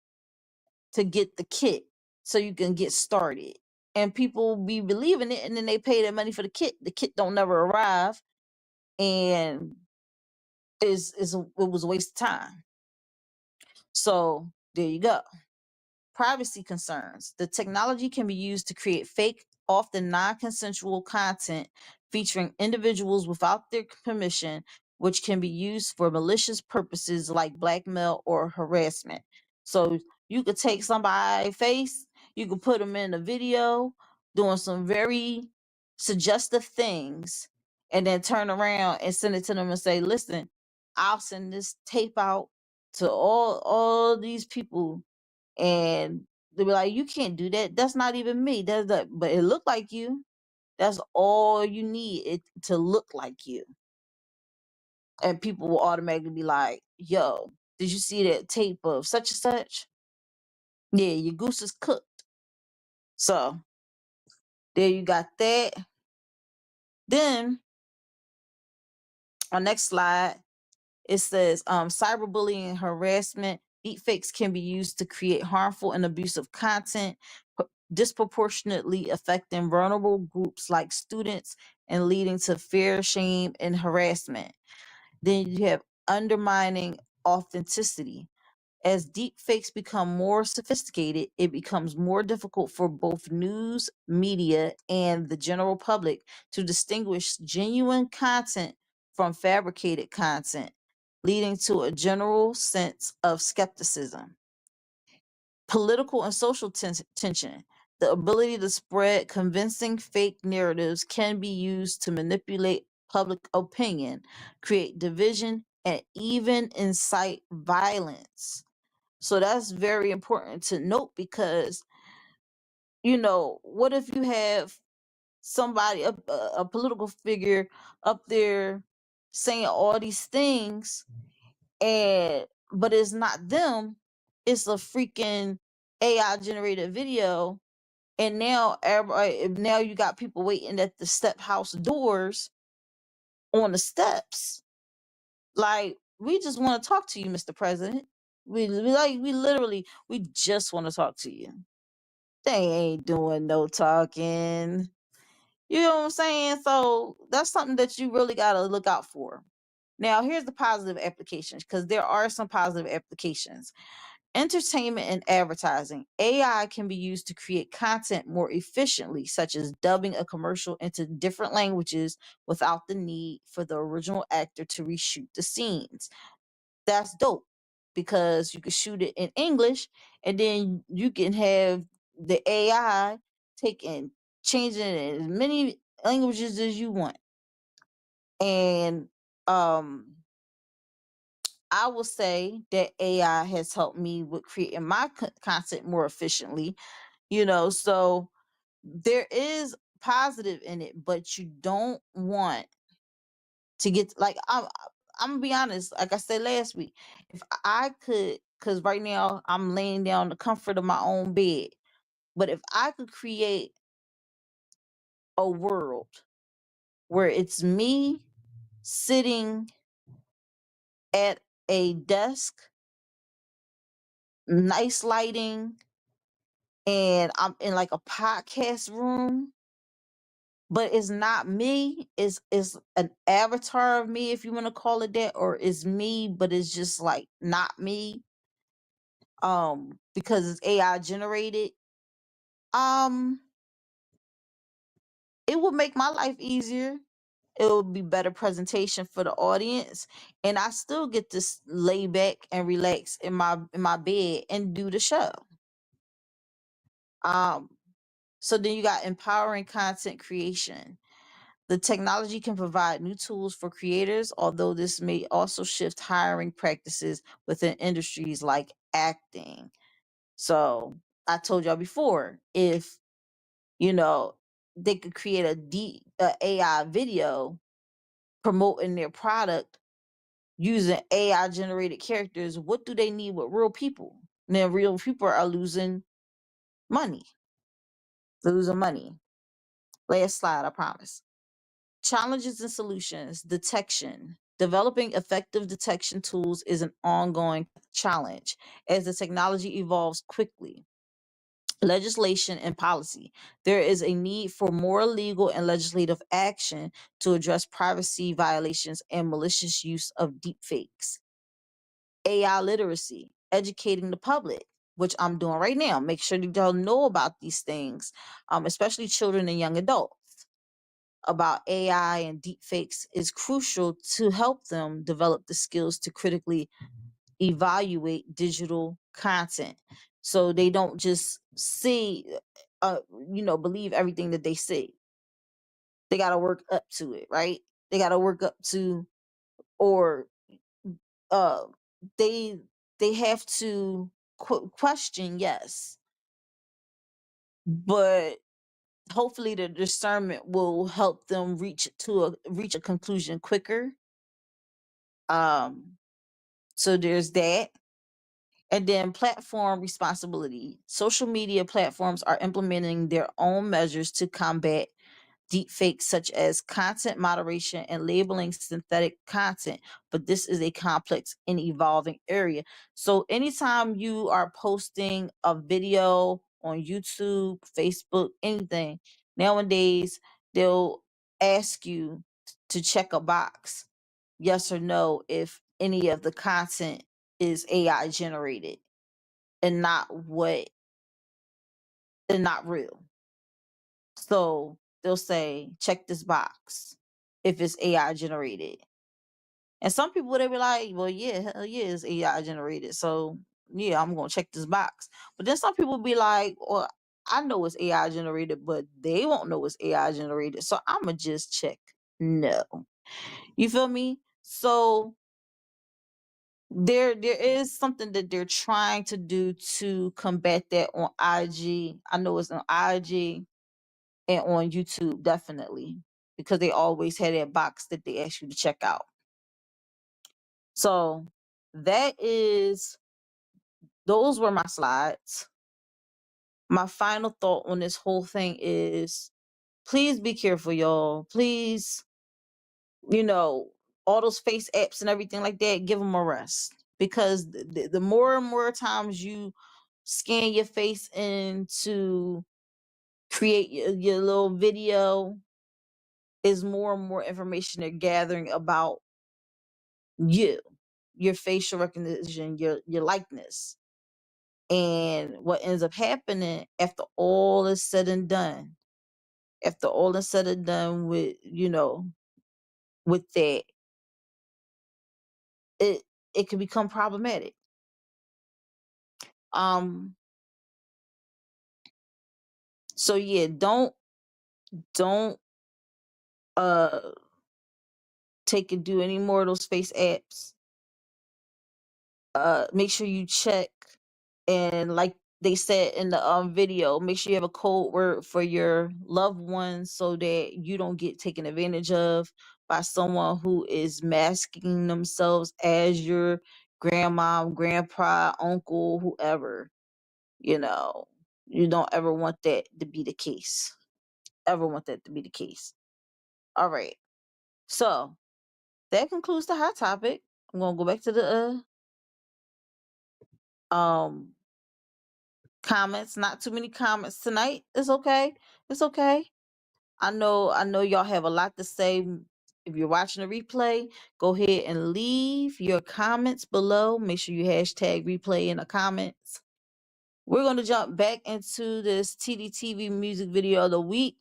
to get the kit so you can get started. And people be believing it, and then they pay that money for the kit. The kit don't never arrive, and it was a waste of time. So there you go. Privacy concerns. The technology can be used to create fake, often non-consensual content featuring individuals without their permission, which can be used for malicious purposes like blackmail or harassment. So you could take somebody's face, you could put them in a video doing some very suggestive things, and then turn around and send it to them and say, listen, I'll send this tape out to all these people, and they'll be like, you can't do that. That's not even me. That's that, but it looked like you. That's all you need it to look like you. And people will automatically be like, yo, did you see that tape of such and such? Yeah, your goose is cooked. So there you got that. Then on next slide, it says cyberbullying and harassment. Deepfakes can be used to create harmful and abusive content, disproportionately affecting vulnerable groups like students and leading to fear, shame, and harassment. Then you have undermining authenticity. As deepfakes become more sophisticated, it becomes more difficult for both news, media, and the general public to distinguish genuine content from fabricated content, leading to a general sense of skepticism. Political and social tension. The ability to spread convincing fake narratives can be used to manipulate public opinion, create division, and even incite violence. So that's very important to note because, what if you have somebody, a political figure up there saying all these things, but it's not them, it's a freaking AI generated video, and now you got people waiting at the step house doors on the steps. Like, we just want to talk to you, Mr. President. We just want to talk to you. They ain't doing no talking. You know what I'm saying? So that's something that you really got to look out for. Now, here's the positive applications, because there are some positive applications. Entertainment and advertising. AI can be used to create content more efficiently, such as dubbing a commercial into different languages without the need for the original actor to reshoot the scenes. That's dope because you can shoot it in English and then you can have the AI taking changing it in as many languages as you want. And I will say that AI has helped me with creating my content more efficiently, so there is positive in it, but you don't want to get like I'm gonna be honest, like I said last week, if I could, because right now I'm laying down the comfort of my own bed, but if I could create a world where it's me sitting at a desk, nice lighting, and I'm in like a podcast room, but it's not me. It's an avatar of me, if you want to call it that, or it's me, but it's just like not me. Because it's AI generated. Um, it will make my life easier. It will be better presentation for the audience, and I still get to lay back and relax in my bed and do the show. Um, so then you got empowering content creation. The technology can provide new tools for creators, although this may also shift hiring practices within industries like acting. So I told y'all before, if you know they could create a AI video promoting their product using AI generated characters, what do they need with real people? Now real people are losing money. They're losing money. Last slide, I promise. Challenges and solutions. Detection. Developing effective detection tools is an ongoing challenge as the technology evolves quickly. Legislation and policy. There is a need for more legal and legislative action to address privacy violations and malicious use of deepfakes. AI literacy, educating the public, which I'm doing right now. Make sure that y'all know about these things, especially children and young adults, about AI and deepfakes is crucial to help them develop the skills to critically evaluate digital content so they don't just see believe everything that they see. They got to work up to it, right? They got to work up to, or uh they they have to question, yes, but hopefully the discernment will help them reach a conclusion quicker. So there's that. And then platform responsibility. Social media platforms are implementing their own measures to combat deepfakes, such as content moderation and labeling synthetic content. But this is a complex and evolving area. So anytime you are posting a video on YouTube, Facebook, anything, nowadays they'll ask you to check a box, yes or no, if any of the content is AI generated and not real. So they'll say, check this box if it's AI generated. And some people, they be like, well, yeah, hell yeah, it's AI generated. So yeah, I'm gonna check this box. But then some people be like, well, I know it's AI generated, but they won't know it's AI generated. So I'ma just check no. You feel me? So there is something that they're trying to do to combat that on IG. I know it's on IG and on YouTube, definitely, because they always had that box that they ask you to check out. So those were my slides. My final thought on this whole thing is, please be careful, y'all. Please, all those face apps and everything like that, give them a rest. Because the more and more times you scan your face in to create your little video, is more and more information they're gathering about you, your facial recognition, your likeness. And what ends up happening after all is said and done, with with that, it can become problematic. So yeah, don't take and do any more of those face apps. Make sure you check, and like they said in the video, make sure you have a code word for your loved ones so that you don't get taken advantage of by someone who is masking themselves as your grandma, grandpa, uncle, whoever. You don't ever want that to be the case. Ever want that to be the case. All right. So that concludes the hot topic. I'm gonna go back to the comments. Not too many comments tonight. It's okay. It's okay. I know y'all have a lot to say. If you're watching a replay, go ahead and leave your comments below. Make sure you hashtag replay in the comments. We're going to jump back into this TDTV music video of the week.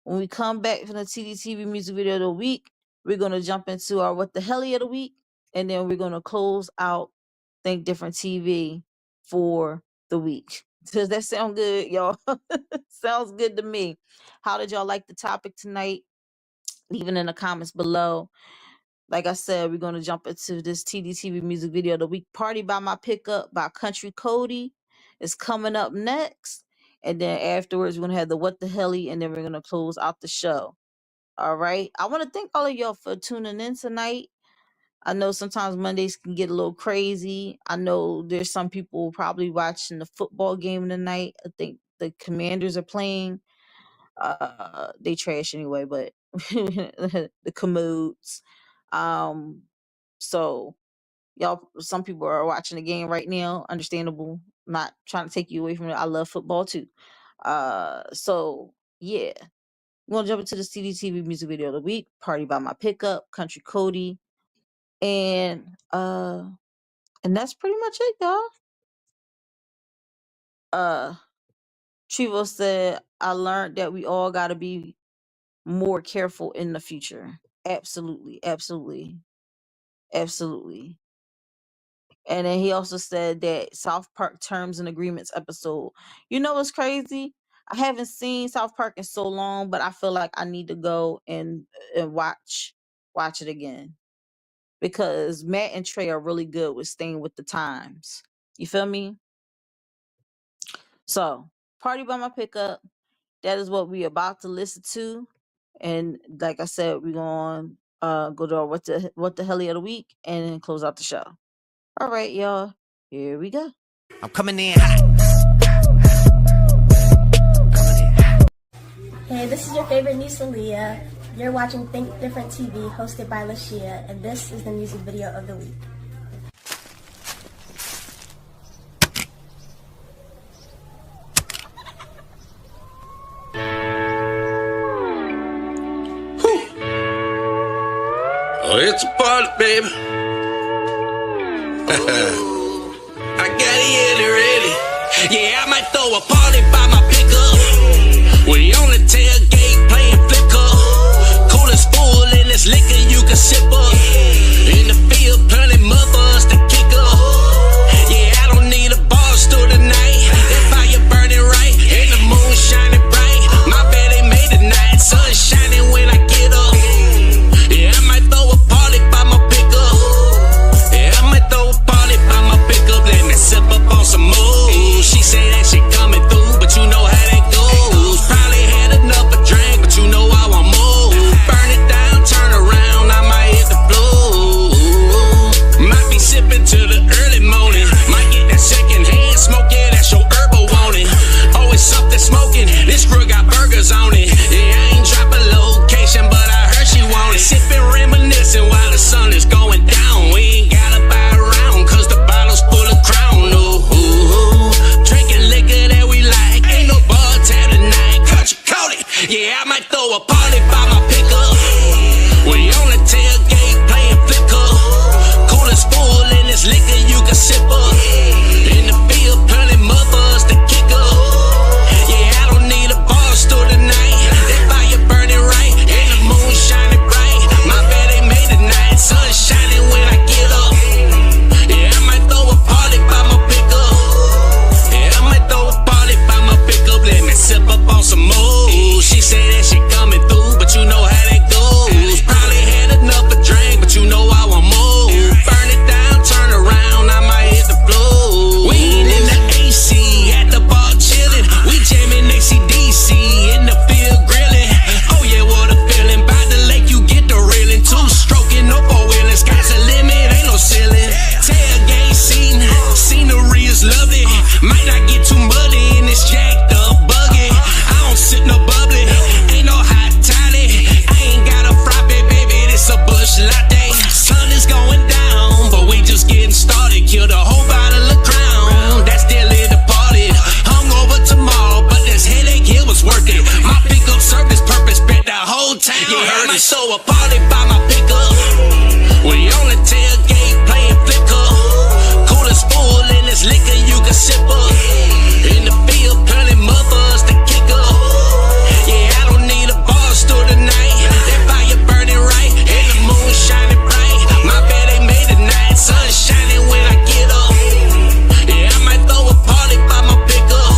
When we come back from the TDTV music video of the week, we're going to jump into our What the Helly of the week. And then we're going to close out Think Different TV for the week. Does that sound good, y'all? Sounds good to me. How did y'all like the topic tonight? Leave it in the comments below. Like I said, we're going to jump into this TDTV music video of the week. Party by My Pickup by Country Cody is coming up next. And then afterwards, we're going to have the What the Helly, and then we're going to close out the show. All right. I want to thank all of y'all for tuning in tonight. I know sometimes Mondays can get a little crazy. I know there's some people probably watching the football game tonight. I think the Commanders are playing. They trash anyway, but the Commodes. So y'all, some people are watching the game right now. Understandable. Not trying to take you away from it. I love football too. So yeah. We're gonna jump into the TDTV music video of the week. Party by My Pickup, Country Cody. And that's pretty much it, y'all. Trevo said, I learned that we all gotta be more careful in the future. Absolutely. And then he also said that South Park Terms and Agreements episode. You know what's crazy? I haven't seen South Park in so long, but I feel like I need to go and watch it again. Because Matt and Trey are really good with staying with the times. You feel me? So, Party by My Pickup. That is what we're about to listen to. And like I said, we're going to go to our What the Helly of the week and then close out the show. All right, y'all. Here we go. I'm coming in hot. Hey, this is your favorite niece, Aaliyah. You're watching Think Different TV, hosted by Lashia, and this is the music video of the week. Oh, it's a party, baby. I got it ready. Yeah, I might throw a party by my pickup. We on the tailgate playing flicker. Coolest full in this liquor you can sip up. In the field, plenty mothers to kick up. Yeah, I don't need a throw a party by my pickup. We on the tailgate playing flicker. Coolest fool in this liquor you can sip up. In the field, plenty mothers to kick up. Yeah, I don't need a bar stool tonight. That fire burning right, and the moon shining bright. My bed ain't made of night, sun shining when I get up. Yeah, I might throw a party by my pickup.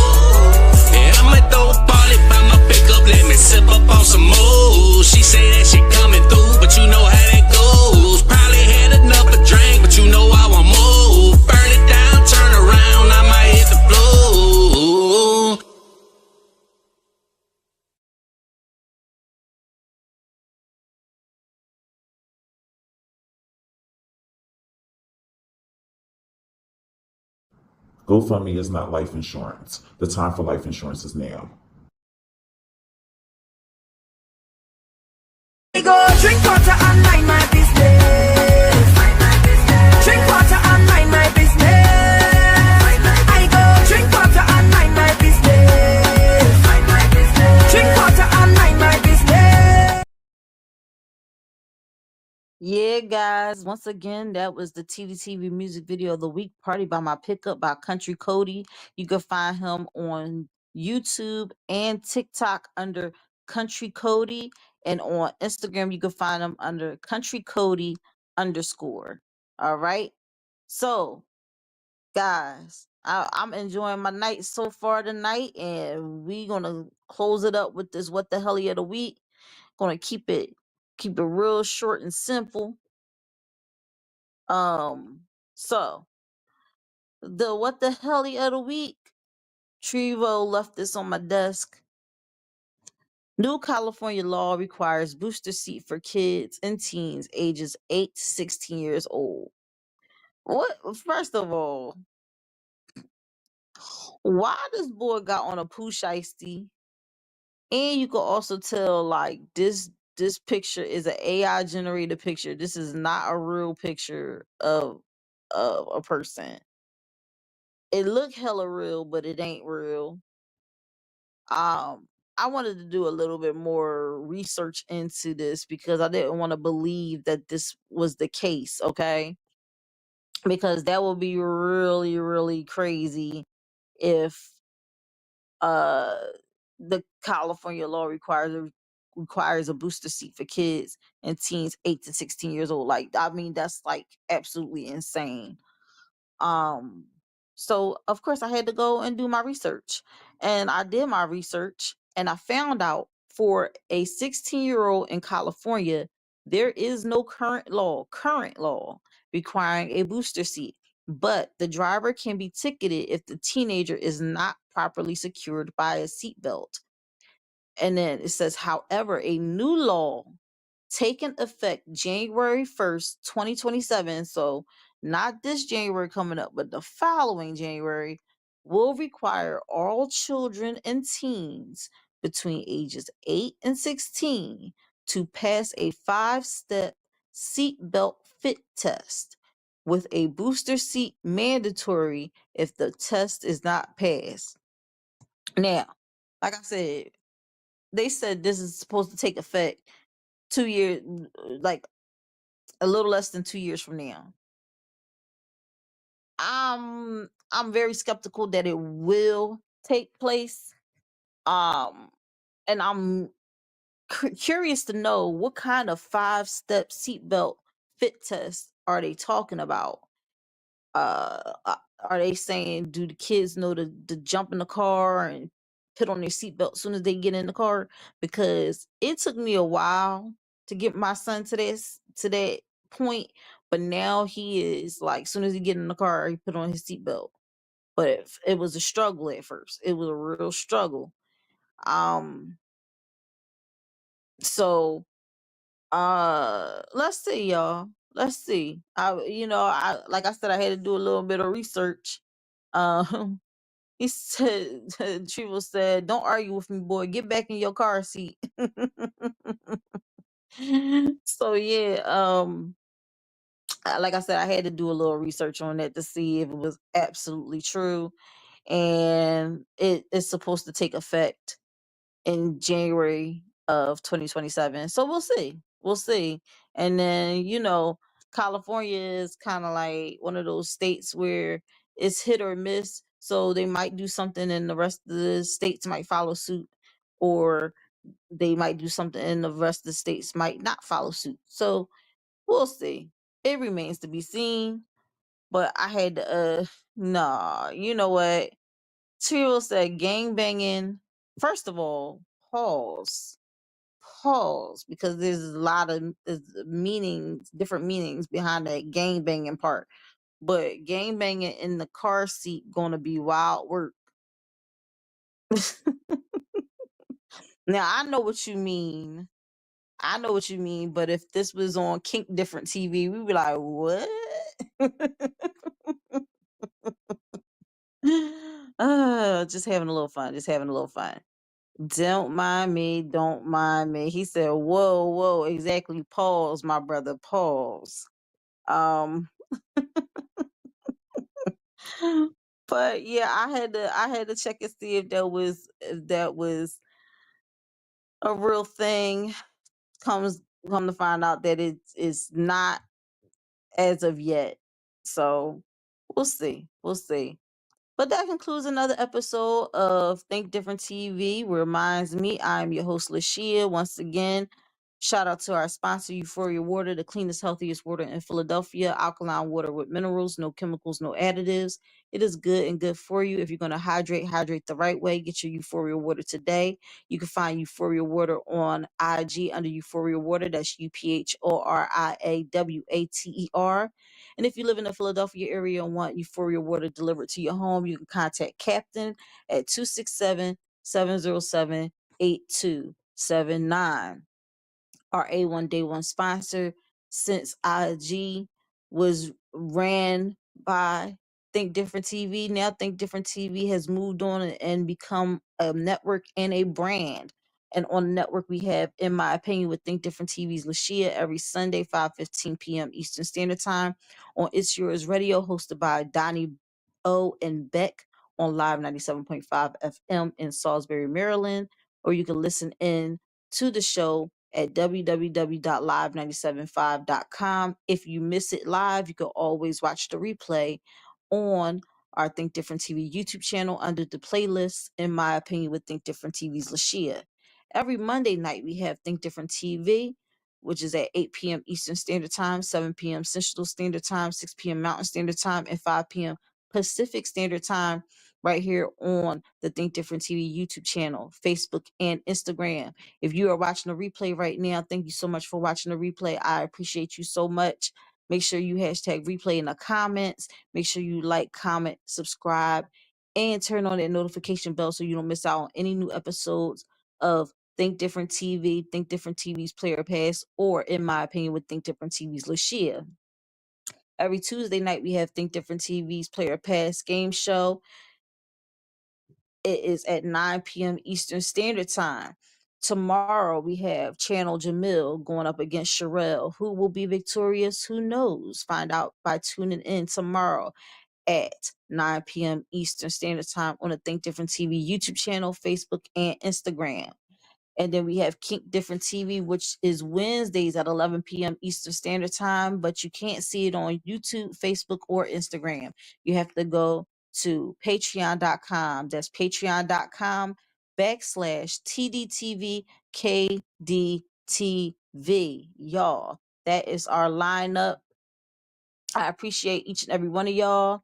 Yeah, I might throw a party by my pickup. Let me sip up on some more. She say that she coming through, but you know how that goes. Probably had enough to drink, but you know I want more. Burn it down, turn around, I might hit the floor. GoFundMe is not life insurance. The time for life insurance is now. I go drink water and mind my business. Drink water and mind my business. I go drink water and mind my business. Drink water and mind my business. Yeah, guys. Once again, that was the TDTV music video of the week, "Party by My Pickup" by Country Cody. You can find him on YouTube and TikTok under Country Cody, and on Instagram you can find him under Country Cody _. All right. So, guys, I'm enjoying my night so far tonight, and we gonna close it up with this "What the Hell of the Week." Gonna keep it real short and simple. So the "What the Hell of the Week," Trevo left this on my desk. New California law requires booster seat for kids and teens ages 8 to 16 years old. What? First of all, why this boy got on a poo shiesty? And you can also tell, like, this picture is an AI generated picture. This is not a real picture of a person. It look hella real, but it ain't real. I wanted to do a little bit more research into this because I didn't want to believe that this was the case, okay? Because that would be really, really crazy if uh the California law requires a booster seat for kids and teens 8 to 16 years old. Like, I mean, that's like absolutely insane. Um, so of course I had to go and do my research. And I did my research and I found out for a 16-year-old in California, there is no current law requiring a booster seat. But the driver can be ticketed if the teenager is not properly secured by a seatbelt. And then it says, however, a new law taking effect January 1st, 2027, so not this January coming up, but the following January, will require all children and teens between ages 8 and 16 to pass a 5-step seatbelt fit test, with a booster seat mandatory if the test is not passed. Now, like I said, they said this is supposed to take effect 2 years, like a little less than 2 years from now. I'm very skeptical that it will take place. And I'm curious to know what kind of 5-step seatbelt fit test are they talking about. Are they saying, do the kids know to jump in the car and put on their seatbelt as soon as they get in the car? Because it took me a while to get my son to that point, but now he is like, as soon as he get in the car, he put on his seatbelt. But it was a struggle at first. It was a real struggle. So let's see, y'all. Let's see. I like I said, I had to do a little bit of research. Um He said, Triple said, "Don't argue with me, boy. Get back in your car seat." So yeah, like I said, I had to do a little research on that to see if it was absolutely true, and it is supposed to take effect in January of 2027. So we'll see. We'll see. And then, you know, California is kind of like one of those states where it's hit or miss. So they might do something and the rest of the states might follow suit, or they might do something and the rest of the states might not follow suit. So we'll see. It remains to be seen. But I had to, nah, you know what? Tyrell said gang banging. First of all, pause, because there's a lot of meanings, different meanings behind that gang banging part. But gang banging in the car seat gonna be wild work. Now I know what you mean. I know what you mean, but if this was on Kink Different TV, we'd be like, what? Just having a little fun. Just having a little fun. Don't mind me. Don't mind me. He said, whoa, whoa, exactly. Pause, my brother. Pause. Um, but yeah, I had to check and see if that was a real thing. Come to find out that it's not as of yet. So we'll see. We'll see. But that concludes another episode of Think Different TV. Reminds me, I'm your host, Lashia. Once again, shout out to our sponsor, Euphoria Water, the cleanest, healthiest water in Philadelphia. Alkaline water with minerals, no chemicals, no additives. It is good and good for you. If you're going to hydrate the right way. Get your Euphoria Water today. You can find Euphoria Water on IG under Euphoria Water. That's UPHORIAWATER. And if you live in the Philadelphia area and want Euphoria Water delivered to your home, you can contact Captain at 267-707-8279. Our A1 Day 1 sponsor since IG was ran by Think Different TV. Now Think Different TV has moved on and become a network and a brand. And on the network, we have, in my opinion, with Think Different TV's Lashia every Sunday, 5:15 p.m. Eastern Standard Time on It's Yours Radio, hosted by Donnie O and Beck on Live 97.5 FM in Salisbury, Maryland. Or you can listen in to the show at www.live975.com. If you miss it live, you can always watch the replay on our Think Different TV YouTube channel under the playlist, in my opinion, with Think Different TV's Lashia. Every Monday night, we have Think Different TV, which is at 8 p.m. Eastern Standard Time, 7 p.m. Central Standard Time, 6 p.m. Mountain Standard Time, and 5 p.m. Pacific Standard Time, right here on the Think Different TV YouTube channel, Facebook, and Instagram. If you are watching the replay right now, thank you so much for watching the replay. I appreciate you so much. Make sure you hashtag replay in the comments. Make sure you like, comment, subscribe, and turn on that notification bell so you don't miss out on any new episodes of Think Different TV, Think Different TV's Player Pass, or, in my opinion, with Think Different TV's Lashia. Every Tuesday night, we have Think Different TV's Player Pass game show. It is at 9 p.m. Eastern Standard Time. Tomorrow, we have Channel Jamil going up against Sherelle. Who will be victorious? Who knows? Find out by tuning in tomorrow at 9 p.m. Eastern Standard Time on the Think Different TV YouTube channel, Facebook, and Instagram. And then we have Kink Different TV, which is Wednesdays at 11 p.m. Eastern Standard Time, but you can't see it on YouTube, Facebook, or Instagram. You have to go to patreon.com. That's patreon.com/TDTV Y'all, that is our lineup. I appreciate each and every one of y'all.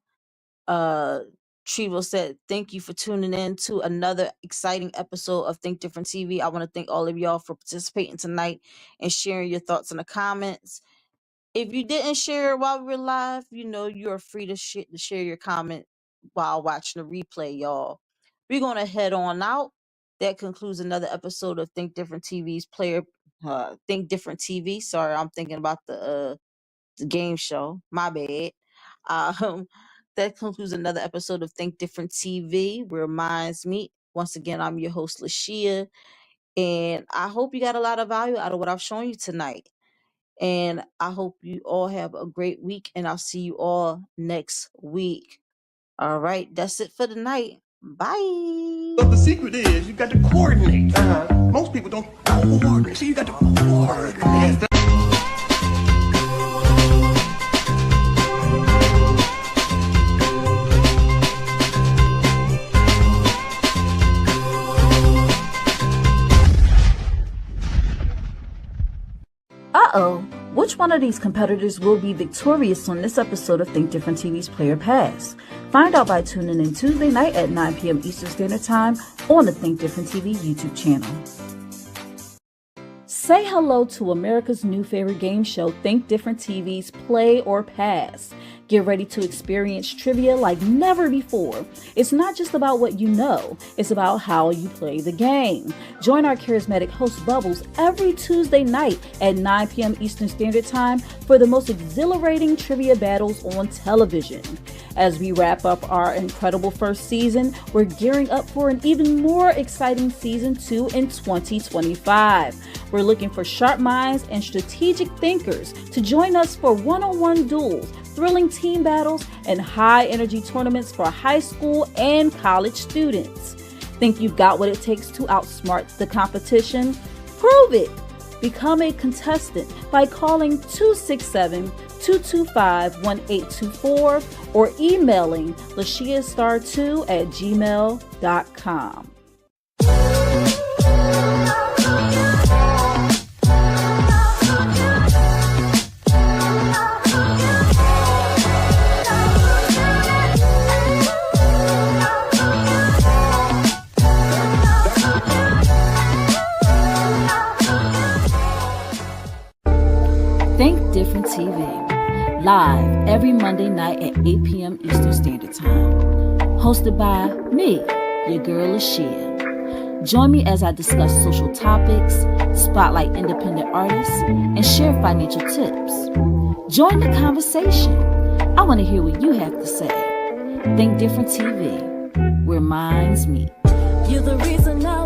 Trevo said, thank you for tuning in to another exciting episode of Think Different TV. I want to thank all of y'all for participating tonight and sharing your thoughts in the comments. If you didn't share while we were live, you know, you're free to share your comment while watching the replay, y'all. We're going to head on out. That concludes another episode of Think Different TV's Think Different TV. Sorry, I'm thinking about the game show. My bad. Um, that concludes another episode of Think Different TV. Reminds me, once again, I'm your host, Lashia, and I hope you got a lot of value out of what I've shown you tonight. And I hope you all have a great week, and I'll see you all next week. All right, that's it for tonight. Bye. But the secret is you got to coordinate. Most people don't coordinate. So you got to coordinate. Uh-oh, which one of these competitors will be victorious on this episode of Think Different TV's Player Pass? Find out by tuning in Tuesday night at 9 p.m. Eastern Standard Time on the Think Different TV YouTube channel. Say hello to America's new favorite game show, Think Different TV's Play or Pass. Get ready to experience trivia like never before. It's not just about what you know, it's about how you play the game. Join our charismatic host Bubbles every Tuesday night at 9 p.m. Eastern Standard Time for the most exhilarating trivia battles on television. As we wrap up our incredible first season, we're gearing up for an even more exciting season 2 in 2025. We're looking for sharp minds and strategic thinkers to join us for one-on-one duels, thrilling team battles, and high-energy tournaments for high school and college students. Think you've got what it takes to outsmart the competition? Prove it! Become a contestant by calling 267-225-1824 or emailing lashiastar2@gmail.com. Think Different TV, live every Monday night at 8 p.m. Eastern Standard Time. Hosted by me, your girl Lashia. Join me as I discuss social topics, spotlight independent artists, and share financial tips. Join the conversation. I want to hear what you have to say. Think Different TV, where minds meet. You're the reason I